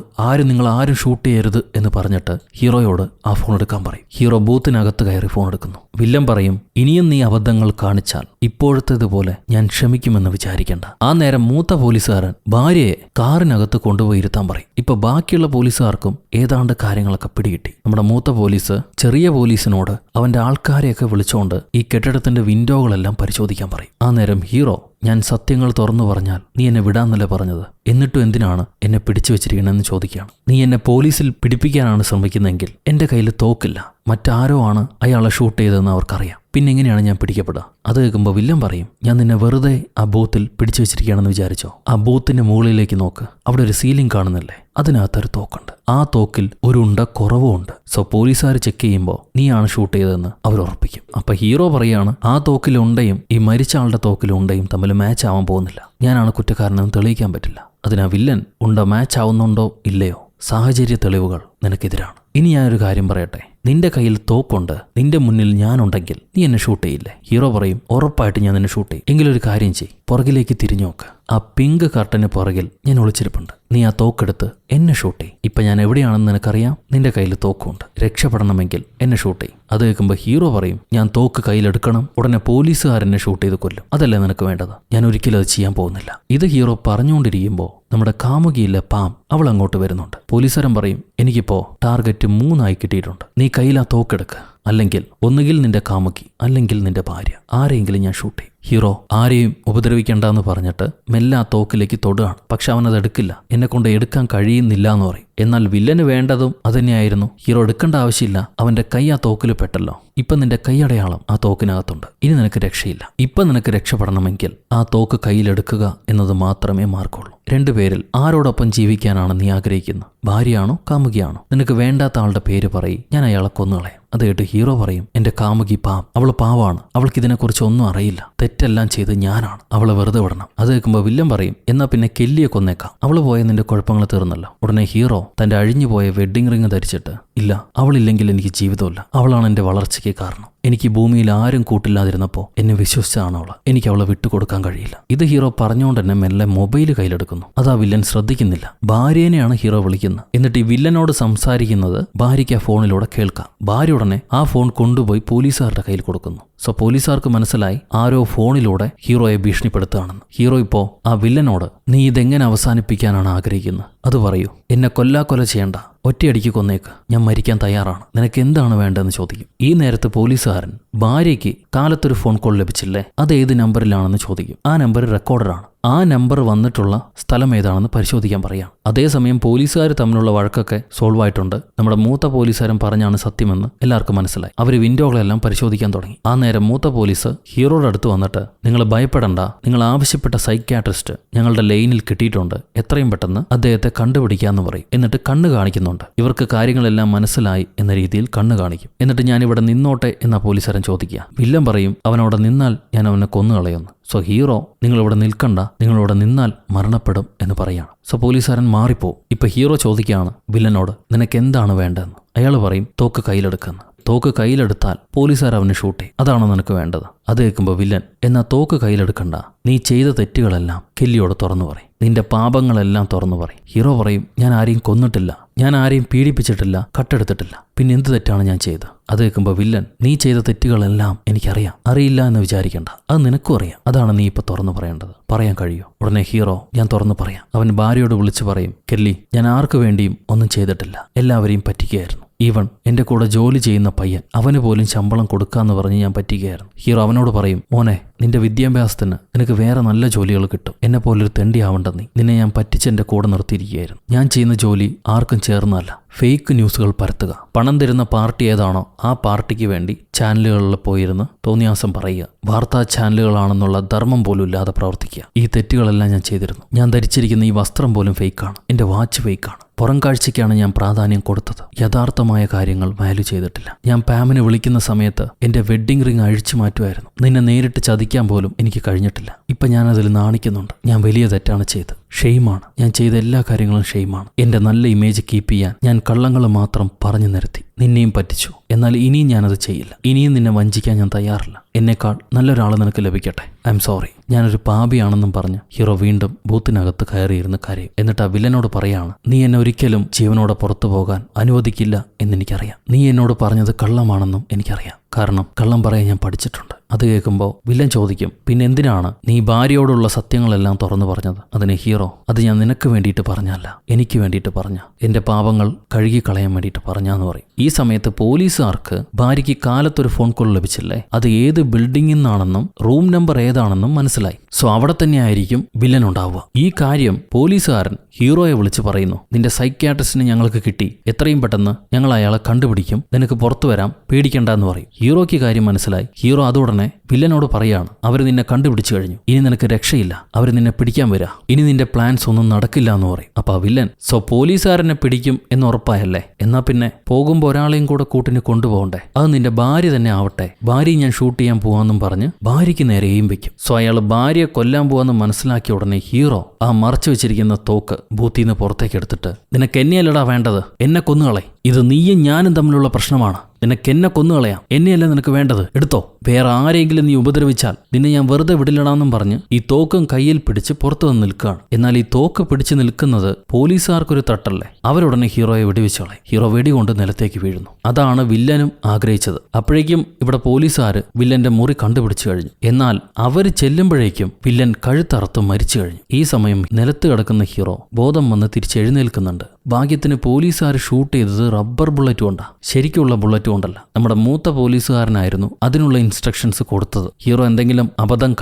നിങ്ങൾ ആരും ഷൂട്ട് ചെയ്യരുത് എന്ന് പറഞ്ഞിട്ട് ഹീറോയോട് ആ ഫോൺ എടുക്കാൻ പറയും. ഹീറോ ബൂത്തിനകത്ത് കയറി ഫോൺ എടുക്കുന്നു. വില്ലൻ പറയും, ഇനിയും നീ അബദ്ധങ്ങൾ കാണിച്ചാൽ ഇപ്പോഴത്തേതുപോലെ ഞാൻ ക്ഷമിക്കുമെന്ന് വിചാരിക്കേണ്ട. ആ നേരം മൂത്ത പോലീസുകാരൻ ഭാര്യയെ കാറിനകത്ത് കൊണ്ടുപോയി ഇരുത്താൻ പറയും. ഇപ്പൊ ബാക്കിയുള്ള പോലീസുകാർക്കും ഏതാണ്ട് കാര്യങ്ങളൊക്കെ പിടികിട്ടി. നമ്മുടെ മൂത്ത പോലീസ് ചെറിയ പോലീസിനോട് അവന്റെ ആൾക്കാരെയൊക്കെ വിളിച്ചുകൊണ്ട് ഈ കെട്ടിടത്തിന്റെ വിൻഡോകളെല്ലാം പരിശോധിക്കാൻ പറയും. ആ നേരം ഹീറോ, ഞാൻ സത്യങ്ങൾ തുറന്നു പറഞ്ഞാൽ നീ എന്നെ വിടാന്നല്ലേ പറഞ്ഞത്, എന്നിട്ടും എന്തിനാണ് എന്നെ പിടിച്ചു വെച്ചിരിക്കണമെന്ന് ചോദിക്കുകയാണ്. നീ എന്നെ പോലീസിൽ പിടിപ്പിക്കാനാണ് ശ്രമിക്കുന്നതെങ്കിൽ എന്റെ കയ്യിൽ തോക്കില്ല, മറ്റാരോ ആണ് അയാളെ ഷൂട്ട് ചെയ്തതെന്ന് അവർക്കറിയാം, പിന്നെ എങ്ങനെയാണ് ഞാൻ പിടിക്കപ്പെടുക? അത് കേൾക്കുമ്പോൾ വില്ലൻ പറയും, ഞാൻ നിന്നെ വെറുതെ ആ ബൂത്തിൽ പിടിച്ചു വെച്ചിരിക്കുകയാണെന്ന് വിചാരിച്ചോ? ആ ബൂത്തിന്റെ മുകളിലേക്ക് നോക്ക്, അവിടെ ഒരു സീലിംഗ് കാണുന്നില്ലേ, അതിനകത്തൊരു തോക്കുണ്ട്. ആ തോക്കിൽ ഒരു ഉണ്ട കുറവുണ്ട്. സോ പോലീസുകാർ ചെക്ക് ചെയ്യുമ്പോൾ നീയാണ് ഷൂട്ട് ചെയ്തതെന്ന് അവർ ഉറപ്പിക്കും. അപ്പൊ ഹീറോ പറയാണ്, ആ തോക്കിലുണ്ടയും ഈ മരിച്ച ആളുടെ തോക്കിലുണ്ടയും തമ്മിൽ മാച്ച് ആവാൻ പോകുന്നില്ല, ഞാനാണ് കുറ്റക്കാരനെന്ന് തെളിയിക്കാൻ പറ്റില്ല. അതിനാ വില്ലൻ, ഉണ്ട മാച്ച് ആവുന്നുണ്ടോ ഇല്ലയോ, സാഹചര്യ തെളിവുകൾ നിനക്കെതിരാണ്. ഇനി ഞാനൊരു കാര്യം പറയട്ടെ, നിന്റെ കയ്യിൽ തോക്കുണ്ട്, നിന്റെ മുന്നിൽ ഞാനുണ്ടെങ്കിൽ നീ എന്നെ ഷൂട്ട് ചെയ്യില്ലേ? ഹീറോ പറയും, ഉറപ്പായിട്ട് ഞാൻ നിന്നെ ഷൂട്ട് ചെയ്യും. എങ്കിലൊരു കാര്യം ചെയ്യ്, പുറകിലേക്ക് തിരിഞ്ഞു നോക്ക്, ആ പിങ്ക് കർട്ടന് പുറകിൽ ഞാൻ ഒളിച്ചിരിപ്പുണ്ട്, നീ ആ തോക്കെടുത്ത് എന്നെ ഷൂട്ട് ചെയ്യും. ഇപ്പൊ ഞാൻ എവിടെയാണെന്ന് നിനക്കറിയാം, നിന്റെ കയ്യിൽ തോക്കുണ്ട്, രക്ഷപ്പെടണമെങ്കിൽ എന്നെ ഷൂട്ട് ചെയ്യും. അത് കേൾക്കുമ്പോൾ ഹീറോ പറയും, ഞാൻ തോക്ക് കയ്യിലെടുക്കണം, ഉടനെ പോലീസുകാരെന്നെ ഷൂട്ട് ചെയ്ത് കൊല്ലും, അതല്ലേ നിനക്ക് വേണ്ടത്? ഞാൻ ഒരിക്കലും അത് ചെയ്യാൻ പോകുന്നില്ല. ഇത് ഹീറോ പറഞ്ഞുകൊണ്ടിരിക്കുമ്പോൾ നമ്മുടെ കാമുകിയിലെ പാം അവൾ അങ്ങോട്ട് വരുന്നുണ്ട്. പോലീസുകാരൻ പറയും, എനിക്കിപ്പോ ടാർഗറ്റ് 3 കിട്ടിയിട്ടുണ്ട്, നീ കയ്യിൽ ആ തോക്കെടുക്ക്, അല്ലെങ്കിൽ ഒന്നുകിൽ നിന്റെ കാമുകി അല്ലെങ്കിൽ നിന്റെ ഭാര്യ, ആരെങ്കിലും ഞാൻ ഷൂട്ട് ചെയ്യും. ഹീറോ ആരെയും ഉപദ്രവിക്കണ്ടെന്ന് പറഞ്ഞിട്ട് മെല്ലെ ആ തോക്കിലേക്ക് തൊടുകയാണ്. പക്ഷെ അവനത് എടുക്കില്ല, എന്നെ കൊണ്ട് എടുക്കാൻ കഴിയുന്നില്ല എന്ന് പറയും. എന്നാൽ വില്ലന് വേണ്ടതും അതുതന്നെയായിരുന്നു. ഹീറോ എടുക്കേണ്ട ആവശ്യമില്ല, അവന്റെ കൈ ആ തോക്കിൽ പെട്ടല്ലോ, ഇപ്പം നിന്റെ കൈയടയാളം ആ തോക്കിനകത്തുണ്ട്, ഇനി നിനക്ക് രക്ഷയില്ല. ഇപ്പം നിനക്ക് രക്ഷപ്പെടണമെങ്കിൽ ആ തോക്ക് കയ്യിലെടുക്കുക എന്നത് മാത്രമേ മാർഗമുള്ളൂ. രണ്ടുപേരിൽ ആരോടൊപ്പം ജീവിക്കാനാണ് നീ ആഗ്രഹിക്കുന്നത്? ഭാര്യയാണോ കാമുകിയാണോ? നിനക്ക് വേണ്ടാത്ത ആളുടെ പേര് പറയും, ഞാൻ അയാളെ കൊന്നുകളയാം. അത് കേട്ട് ഹീറോ പറയും, എന്റെ കാമുകി പാം, അവള് പാവാണ്, അവൾക്ക് ഇതിനെക്കുറിച്ച് ഒന്നും അറിയില്ല, തെറ്റെല്ലാം ചെയ്ത് ഞാനാണ്, അവളെ വെറുതെ വിടണം. അത് കേൾക്കുമ്പോൾ വില്ലൻ പറയും, എന്നാ പിന്നെ കെല്ലിയെ കൊന്നേക്കാം, അവള് പോയ നിന്റെ കുഴപ്പങ്ങൾ തീർന്നല്ലോ. ഉടനെ ഹീറോ തന്റെ അഴിഞ്ഞുപോയ വെഡ്ഡിംഗ് റിംഗ് ധരിച്ചിട്ട്, ഇല്ല, അവളില്ലെങ്കിൽ എനിക്ക് ജീവിതമില്ല, അവളാണ് എന്റെ വളർച്ചയ്ക്ക് കാരണം, എനിക്ക് ഭൂമിയിൽ ആരും കൂട്ടില്ലാതിരുന്നപ്പോൾ എന്നെ വിശ്വസിച്ചാണ് അവള്, എനിക്ക് അവളെ വിട്ടുകൊടുക്കാൻ കഴിയില്ല. ഇത് ഹീറോ പറഞ്ഞുകൊണ്ട് തന്നെ മെല്ലെ മൊബൈൽ കയ്യിലെടുക്കുന്നു. അതാ വില്ലൻ ശ്രദ്ധിക്കുന്നില്ല. ഭാര്യേനെയാണ് ഹീറോ വിളിക്കുന്നത്. എന്നിട്ട് ഈ വില്ലനോട് സംസാരിക്കുന്നത് ഭാര്യയ്ക്ക് ആ ഫോണിലൂടെ കേൾക്കാം. ഭാര്യ ഉടനെ ആ ഫോൺ കൊണ്ടുപോയി പോലീസുകാരുടെ കയ്യിൽ കൊടുക്കുന്നു. സോ പോലീസുകാർക്ക് മനസ്സിലായി ആരോ ഫോണിലൂടെ ഹീറോയെ ഭീഷണിപ്പെടുത്തുകയാണെന്ന്. ഹീറോ ഇപ്പോ ആ വില്ലനോട്, നീ ഇതെങ്ങനെ അവസാനിപ്പിക്കാനാണ് ആഗ്രഹിക്കുന്നത്? അത് പറയൂ, എന്നെ കൊല്ല ചെയ്യണ്ട, ഒറ്റയടിക്ക് കൊന്നേക്ക്, ഞാൻ മരിക്കാൻ തയ്യാറാണ്, നിനക്ക് എന്താണ് വേണ്ടതെന്ന് ചോദിക്കും. ഈ നേരത്ത് പോലീസുകാരൻ ഭാര്യയ്ക്ക് കാലത്തൊരു ഫോൺ കോൾ ലഭിച്ചില്ലേ, അത് ഏത് നമ്പറിലാണെന്ന് ചോദിക്കും. ആ നമ്പർ റെക്കോർഡറാണ്. ആ നമ്പർ വന്നിട്ടുള്ള സ്ഥലം ഏതാണെന്ന് പരിശോധിക്കാൻ പറയാം. അതേസമയം പോലീസുകാർ തമ്മിലുള്ള വഴക്കൊക്കെ സോൾവ് ആയിട്ടുണ്ട്. നമ്മുടെ മൂത്ത പോലീസുകാരൻ പറഞ്ഞാണ് സത്യമെന്ന് എല്ലാവർക്കും മനസ്സിലായി. അവർ വിൻഡോകളെല്ലാം പരിശോധിക്കാൻ തുടങ്ങി. ആ നേരം മൂത്ത പോലീസ് ഹീറോയുടെ അടുത്ത് വന്നിട്ട്, നിങ്ങൾ ഭയപ്പെടണ്ട, നിങ്ങൾ ആവശ്യപ്പെട്ട സൈക്യാട്രിസ്റ്റ് ഞങ്ങളുടെ ലൈനിൽ കിട്ടിയിട്ടുണ്ട്, എത്രയും പെട്ടെന്ന് അദ്ദേഹത്തെ കണ്ടുപിടിക്കാന്ന് പറയും. എന്നിട്ട് കണ്ണ് കാണിക്കുന്നുണ്ട്. ഇവർക്ക് കാര്യങ്ങളെല്ലാം മനസ്സിലായി എന്ന രീതിയിൽ കണ്ണ് കാണിക്കും. എന്നിട്ട് ഞാൻ ഇവിടെ നിന്നോട്ടെ എന്ന പോലീസുകാരൻ ചോദിക്കുക. വില്ലൻ പറയും, അവനവിടെ നിന്നാൽ ഞാൻ അവനെ കൊന്നുകളയുന്നു. സോ ഹീറോ, നിങ്ങളിവിടെ നിൽക്കണ്ട, നിങ്ങളിവിടെ നിന്നാൽ മരണപ്പെടും എന്ന് പറയാണ്. സോ പോലീസുകാരൻ മാറിപ്പോവും. ഇപ്പൊ ഹീറോ ചോദിക്കുകയാണ് വില്ലനോട്, നിനക്ക് എന്താണ് വേണ്ടതെന്ന്. അയാൾ പറയും, തോക്ക് കയ്യിലെടുക്കുന്നു. തോക്ക് കയ്യിലെടുത്താൽ പോലീസുകാർ അവനെ ഷൂട്ട് ചെയ്യും, അതാണോ നിനക്ക് വേണ്ടത്? അത് കേൾക്കുമ്പോൾ വില്ലൻ, എന്നാ തോക്ക് കയ്യിലെടുക്കണ്ട, നീ ചെയ്ത തെറ്റുകളെല്ലാം കെല്ലിയോട് തുറന്നു പറയും, നിന്റെ പാപങ്ങളെല്ലാം തുറന്നു പറയും. ഹീറോ പറയും, ഞാൻ ആരെയും കൊന്നിട്ടില്ല, ഞാൻ ആരെയും പീഡിപ്പിച്ചിട്ടില്ല, കട്ടെടുത്തിട്ടില്ല, പിന്നെ എന്ത് തെറ്റാണ് ഞാൻ ചെയ്തത്? അത് കേൾക്കുമ്പോൾ വില്ലൻ, നീ ചെയ്ത തെറ്റുകളെല്ലാം എനിക്കറിയാം, അറിയില്ല എന്ന് വിചാരിക്കണ്ട, അത് നിനക്കും അറിയാം, അതാണ് നീ ഇപ്പൊ തുറന്നു പറയേണ്ടത്. പറയാൻ കഴിയോ? ഉടനെ ഹീറോ, ഞാൻ തുറന്നു പറയാം. അവൻ ഭാര്യയോട് വിളിച്ചു പറയും, കെല്ലി, ഞാൻ ആർക്കു വേണ്ടിയും ഒന്നും ചെയ്തിട്ടില്ല, എല്ലാവരെയും പറ്റിക്കുകയായിരുന്നു. ഈവൻ എന്റെ കൂടെ ജോലി ചെയ്യുന്ന പയ്യൻ, അവന് പോലും ശമ്പളം കൊടുക്കാന്ന് പറഞ്ഞ് ഞാൻ പറ്റിക്കുകയായിരുന്നു. ഹീറോ അവനോട് പറയും, മോനെ, നിന്റെ വിദ്യാഭ്യാസത്തിന് നിനക്ക് വേറെ നല്ല ജോലികൾ കിട്ടും, എന്നെ പോലൊരു തെണ്ടിയാവണ്ട നീ, നിന്നെ ഞാൻ പറ്റിച്ച് എന്റെ കൂടെ നിർത്തിയിരിക്കുകയായിരുന്നു. ഞാൻ ചെയ്യുന്ന ജോലി ആർക്കും ചേർന്നല്ല, ഫേക്ക് ന്യൂസുകൾ പരത്തുക, പണം തരുന്ന പാർട്ടി ഏതാണോ ആ പാർട്ടിക്ക് വേണ്ടി ചാനലുകളിൽ പോയിരുന്ന് തോന്നിയാസം പറയുക, വാർത്താ ചാനലുകളാണെന്നുള്ള ധർമ്മം പോലും ഇല്ലാതെ പ്രവർത്തിക്കുക. ഈ തെറ്റുകളെല്ലാം ഞാൻ ചെയ്തിരുന്നു. ഞാൻ ധരിച്ചിരിക്കുന്ന ഈ വസ്ത്രം പോലും ഫേക്കാണ്, എന്റെ വാച്ച് ഫേക്കാണ്, പുറം കാഴ്ചയ്ക്കാണ് ഞാൻ പ്രാധാന്യം കൊടുത്തത്, യഥാർത്ഥമായ കാര്യങ്ങൾ വാല്യൂ ചെയ്തിട്ടില്ല. ഞാൻ പാമിനെ വിളിക്കുന്ന സമയത്ത് എന്റെ വെഡ്ഡിംഗ് റിംഗ് അഴിച്ചു മാറ്റുമായിരുന്നു, നിന്നെ നേരിട്ട് ചതിക്കാൻ പോലും എനിക്ക് കഴിഞ്ഞിട്ടില്ല. ഇപ്പൊ ഞാനതിൽ നാണിക്കുന്നുണ്ട്, ഞാൻ വലിയ തെറ്റാണ് ചെയ്തത്. ഷെയിമാണ്. ഞാൻ ചെയ്ത എല്ലാ കാര്യങ്ങളും ഷെയിമാണ്. എൻ്റെ നല്ല ഇമേജ് കീപ്പ് ചെയ്യാൻ ഞാൻ കള്ളങ്ങൾ മാത്രം പറഞ്ഞു നിരത്തി. നിന്നെയും പറ്റിച്ചു. എന്നാൽ ഇനിയും ഞാനത് ചെയ്യില്ല. ഇനിയും നിന്നെ വഞ്ചിക്കാൻ ഞാൻ തയ്യാറില്ല. എന്നേക്കാൾ നല്ലൊരാൾ നിനക്ക് ലഭിക്കട്ടെ. I am sorry. ഞാനൊരു പാപിയാണെന്നും പറഞ്ഞ് ഹീറോ വീണ്ടും ബൂത്തിനകത്ത് കയറിയിരുന്ന് കരയും. എന്നിട്ട് ആ വില്ലനോട് പറയാണ്, നീ എന്നെ ഒരിക്കലും ജീവനോടെ പുറത്തു പോകാൻ അനുവദിക്കില്ല എന്നെനിക്കറിയാം. നീ എന്നോട് പറഞ്ഞത് കള്ളമാണെന്നും എനിക്കറിയാം. കാരണം കള്ളം പറയാൻ ഞാൻ പഠിച്ചിട്ടുണ്ട്. അത് കേൾക്കുമ്പോൾ വില്ലൻ ചോദിക്കും, പിന്നെ എന്തിനാണ് നീ ഭാര്യയോടുള്ള സത്യങ്ങളെല്ലാം തുറന്നു പറഞ്ഞത്? അതിന് ഹീറോ, അത് ഞാൻ നിനക്ക് വേണ്ടിയിട്ട് പറഞ്ഞല്ല, എനിക്ക് വേണ്ടിയിട്ട് പറഞ്ഞ, എൻ്റെ പാപങ്ങൾ കഴുകിക്കളയാൻ വേണ്ടിയിട്ട് പറഞ്ഞാന്ന് പറയും. ഈ സമയത്ത് പോലീസുകാർക്ക് ഭാര്യയ്ക്ക് കാലത്തൊരു ഫോൺ കോൾ ലഭിച്ചില്ലേ, അത് ഏത് ബിൽഡിംഗിൽ നിന്നാണെന്നും റൂം നമ്പർ ഏതാണെന്നും മനസ്സിലായി. സോ അവിടെ തന്നെ ആയിരിക്കും വില്ലൻ ഉണ്ടാവുക. ഈ കാര്യം പോലീസുകാരൻ ഹീറോയെ വിളിച്ച് പറയുന്നു, നിന്റെ സൈക്യാട്രിസ്റ്റിനെ ഞങ്ങൾക്ക് കിട്ടി, എത്രയും പെട്ടെന്ന് ഞങ്ങൾ അയാളെ കണ്ടുപിടിക്കും, നിനക്ക് പുറത്തു വരാം, പേടിക്കണ്ടെന്ന് പറയും. ഹീറോയ്ക്ക് കാര്യം മനസ്സിലായി. ഹീറോ അതുടനെ വില്ലനോട് പറയാണ്, അവർ നിന്നെ കണ്ടുപിടിച്ചു കഴിഞ്ഞു, ഇനി നിനക്ക് രക്ഷയില്ല, അവർ നിന്നെ പിടിക്കാൻ വരാ, ഇനി നിന്റെ പ്ലാൻസ് ഒന്നും നടക്കില്ല എന്ന് പറയും. അപ്പൊ വില്ലൻ, സോ പോലീസുകാരനെ പിടിക്കും എന്ന് ഉറപ്പായല്ലേ, എന്നാ പിന്നെ പോകുമ്പോൾ ഒരാളെയും കൂടെ കൂട്ടിന് കൊണ്ടുപോകണ്ടേ, അത് നിന്റെ ഭാര്യ തന്നെ ആവട്ടെ, ഭാര്യയെ ഞാൻ ഷൂട്ട് ചെയ്യാൻ പോവാന്നും പറഞ്ഞ് ഭാര്യയ്ക്ക് നേരെ എയിം വെക്കും. സോ അയാൾ ഭാര്യയെ കൊല്ലാൻ പോവാന്ന് മനസ്സിലാക്കിയ ഉടനെ ഹീറോ ആ മറച്ചു വെച്ചിരിക്കുന്ന തോക്ക് ബൂത്തിന്ന് പുറത്തേക്ക് എടുത്തിട്ട്, നിനക്ക് എന്നെയല്ലടാ വേണ്ടത്, എന്നെ കൊന്നുകളെ, ഇത് നീയും ഞാനും തമ്മിലുള്ള പ്രശ്നമാണ്, നിനക്ക് എന്നെ കൊന്നുകളയാം, എന്നെയല്ല നിനക്ക് വേണ്ടത്, എടുത്തോ, വേറെ ആരെങ്കിലും നീ ഉപദ്രവിച്ചാൽ നിന്നെ ഞാൻ വെറുതെ വിടില്ലടാന്നും പറഞ്ഞ് ഈ തോക്കും കയ്യിൽ പിടിച്ച് പുറത്തു വന്ന് നിൽക്കുകയാണ്. എന്നാൽ ഈ തോക്ക് പിടിച്ച് നിൽക്കുന്നത് പോലീസുകാർക്കൊരു തട്ടല്ലേ. അവരുടനെ ഹീറോയെ വെടിവെച്ചോളെ. ഹീറോ വെടികൊണ്ട് നിലത്തേക്ക് വീഴുന്നു. അതാണ് വില്ലനും ആഗ്രഹിച്ചത്. അപ്പോഴേക്കും ഇവിടെ പോലീസുകാർ വില്ലന്റെ മുറി കണ്ടുപിടിച്ചു കഴിഞ്ഞു. എന്നാൽ അവർ ചെല്ലുമ്പോഴേക്കും വില്ലൻ കഴുത്തറുത്ത് മരിച്ചു കഴിഞ്ഞു. ഈ സമയം നിലത്ത് കിടക്കുന്ന ഹീറോ ബോധം വന്ന് തിരിച്ചെഴുന്നേൽക്കുന്നുണ്ട്. ഭാഗ്യത്തിന് പോലീസുകാർ ഷൂട്ട് ചെയ്തത് റബ്ബർ ബുള്ളറ്റ് കൊണ്ടാണ്, ശരിക്കുള്ള ബുള്ളറ്റ് കൊണ്ടല്ല. നമ്മുടെ മൂത്ത പോലീസുകാരനായിരുന്നു അതിനുള്ള ഇൻസ്ട്രക്ഷൻസ് കൊടുത്തത്. ഹീറോ എന്തെങ്കിലും അബദ്ധം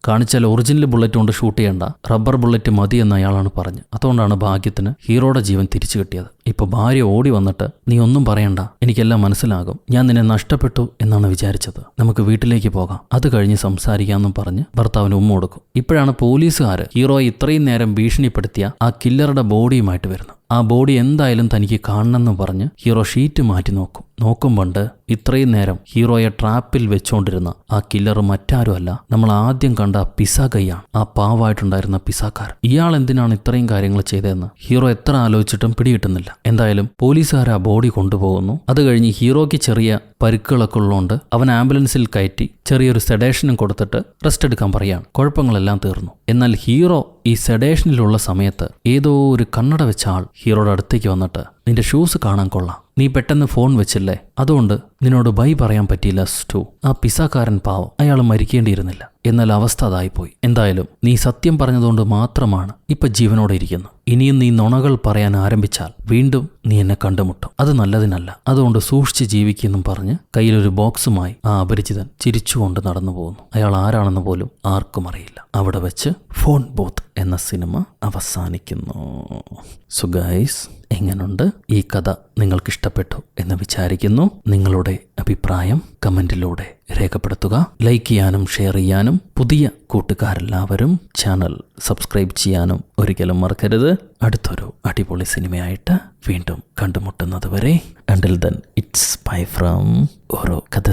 കാണിച്ചാൽ ഒറിജിനൽ ബുള്ളറ്റ് കൊണ്ട് ഷൂട്ട് ചെയ്യണ്ട, റബ്ബർ ബുള്ളറ്റ് മതി എന്ന് അയാളാണ് പറഞ്ഞത്. അതുകൊണ്ടാണ് ഭാഗ്യത്തിന് ഹീറോയുടെ ജീവൻ തിരിച്ചു കിട്ടിയത്. ഇപ്പൊ ഭാര്യ ഓടി വന്നിട്ട്, നീ ഒന്നും പറയണ്ട, എനിക്കെല്ലാം മനസ്സിലാകും, ഞാൻ നിന്നെ നഷ്ടപ്പെട്ടു എന്നാണ് വിചാരിച്ചത്, നമുക്ക് വീട്ടിലേക്ക് പോകാം, അത് കഴിഞ്ഞ് സംസാരിക്കാമെന്നും പറഞ്ഞ് ഭർത്താവിന് ഉമ്മ കൊടുക്കും. ഇപ്പോഴാണ് പോലീസുകാർ ഹീറോയെ ഇത്രയും നേരം ഭീഷണിപ്പെടുത്തിയ ആ കില്ലറുടെ ബോഡിയുമായിട്ട് വരുന്നത്. ആ ബോഡി എന്തായാലും തനിക്ക് കാണണമെന്ന് പറഞ്ഞ് ഹീറോ ഷീറ്റ് മാറ്റി നോക്കുമ്പോണ്ട് ഇത്രയും നേരം ഹീറോയെ ട്രാപ്പിൽ വെച്ചുകൊണ്ടിരുന്ന ആ കില്ലർ മറ്റാരുമല്ല, നമ്മൾ ആദ്യം കണ്ട പിസാക്കയാണ്, ആ പാവായിട്ടുണ്ടായിരുന്ന പിസാക്കാരൻ. ഇയാൾ എന്തിനാണ് ഇത്രയും കാര്യങ്ങൾ ചെയ്തതെന്ന് ഹീറോ എത്ര ആലോചിച്ചിട്ടും പിടികിട്ടുന്നില്ല. എന്തായാലും പോലീസുകാർ ആ ബോഡി കൊണ്ടുപോകുന്നു. അത് കഴിഞ്ഞ് ഹീറോയ്ക്ക് ചെറിയ പരുക്കുകളൊക്കെ ഉള്ളതുകൊണ്ട് അവൻ ആംബുലൻസിൽ കയറ്റി ചെറിയൊരു സെഡേഷനും കൊടുത്തിട്ട് റെസ്റ്റ് എടുക്കാൻ പറയാണ്. കുഴപ്പങ്ങളെല്ലാം തീർന്നു. എന്നാൽ ഹീറോ ഈ സെഡേഷനിലുള്ള സമയത്ത് ഏതോ ഒരു കണ്ണട വെച്ച ആൾ ഹീറോയുടെ അടുത്തേക്ക് വന്നിട്ട്, നിന്റെ ഷൂസ് കാണാൻ കൊള്ളാം, നീ പെട്ടെന്ന് ഫോൺ വെച്ചില്ലേ, അതുകൊണ്ട് നിന്നോട് ബൈ പറയാൻ പറ്റിയില്ല സ്റ്റു. ആ പിസാക്കാരൻ പാവം, അയാൾ മരിക്കേണ്ടിയിരുന്നില്ല, എന്നാൽ അവസ്ഥ അതായിപ്പോയി. എന്തായാലും നീ സത്യം പറഞ്ഞതുകൊണ്ട് മാത്രമാണ് ഇപ്പൊ ജീവനോടെ ഇരിക്കുന്നു. ഇനിയും നീ നുണകൾ പറയാൻ ആരംഭിച്ചാൽ വീണ്ടും നീ എന്നെ കണ്ടുമുട്ടും, അത് നല്ലതിനല്ല, അതുകൊണ്ട് സൂക്ഷിച്ച് ജീവിക്കുമെന്നും പറഞ്ഞ് കയ്യിലൊരു ബോക്സുമായി ആ അപരിചിതൻ ചിരിച്ചുകൊണ്ട് നടന്നു പോകുന്നു. അയാൾ ആരാണെന്ന് പോലും ആർക്കും അറിയില്ല. അവിടെ വെച്ച് ഫോൺ ബൂത്ത് എന്ന സിനിമ അവസാനിക്കുന്നു. സോ ഗൈസ്, എങ്ങനുണ്ട് ഈ കഥ? നിങ്ങൾക്കിഷ്ടപ്പെട്ടു എന്ന് വിചാരിക്കുന്നു. നിങ്ങളുടെ അഭിപ്രായം കമന്റിലൂടെ രേഖപ്പെടുത്തുക. ലൈക്ക് ചെയ്യാനും ഷെയർ ചെയ്യാനും പുതിയ കൂട്ടുകാരെല്ലാവരും ചാനൽ സബ്സ്ക്രൈബ് ചെയ്യാനും ഒരിക്കലും മറക്കരുത്. അടുത്തൊരു അടിപൊളി സിനിമയായിട്ട് വീണ്ടും കണ്ടുമുട്ടുന്നത് വരെ, until then it's bye from ഓരോ കഥ.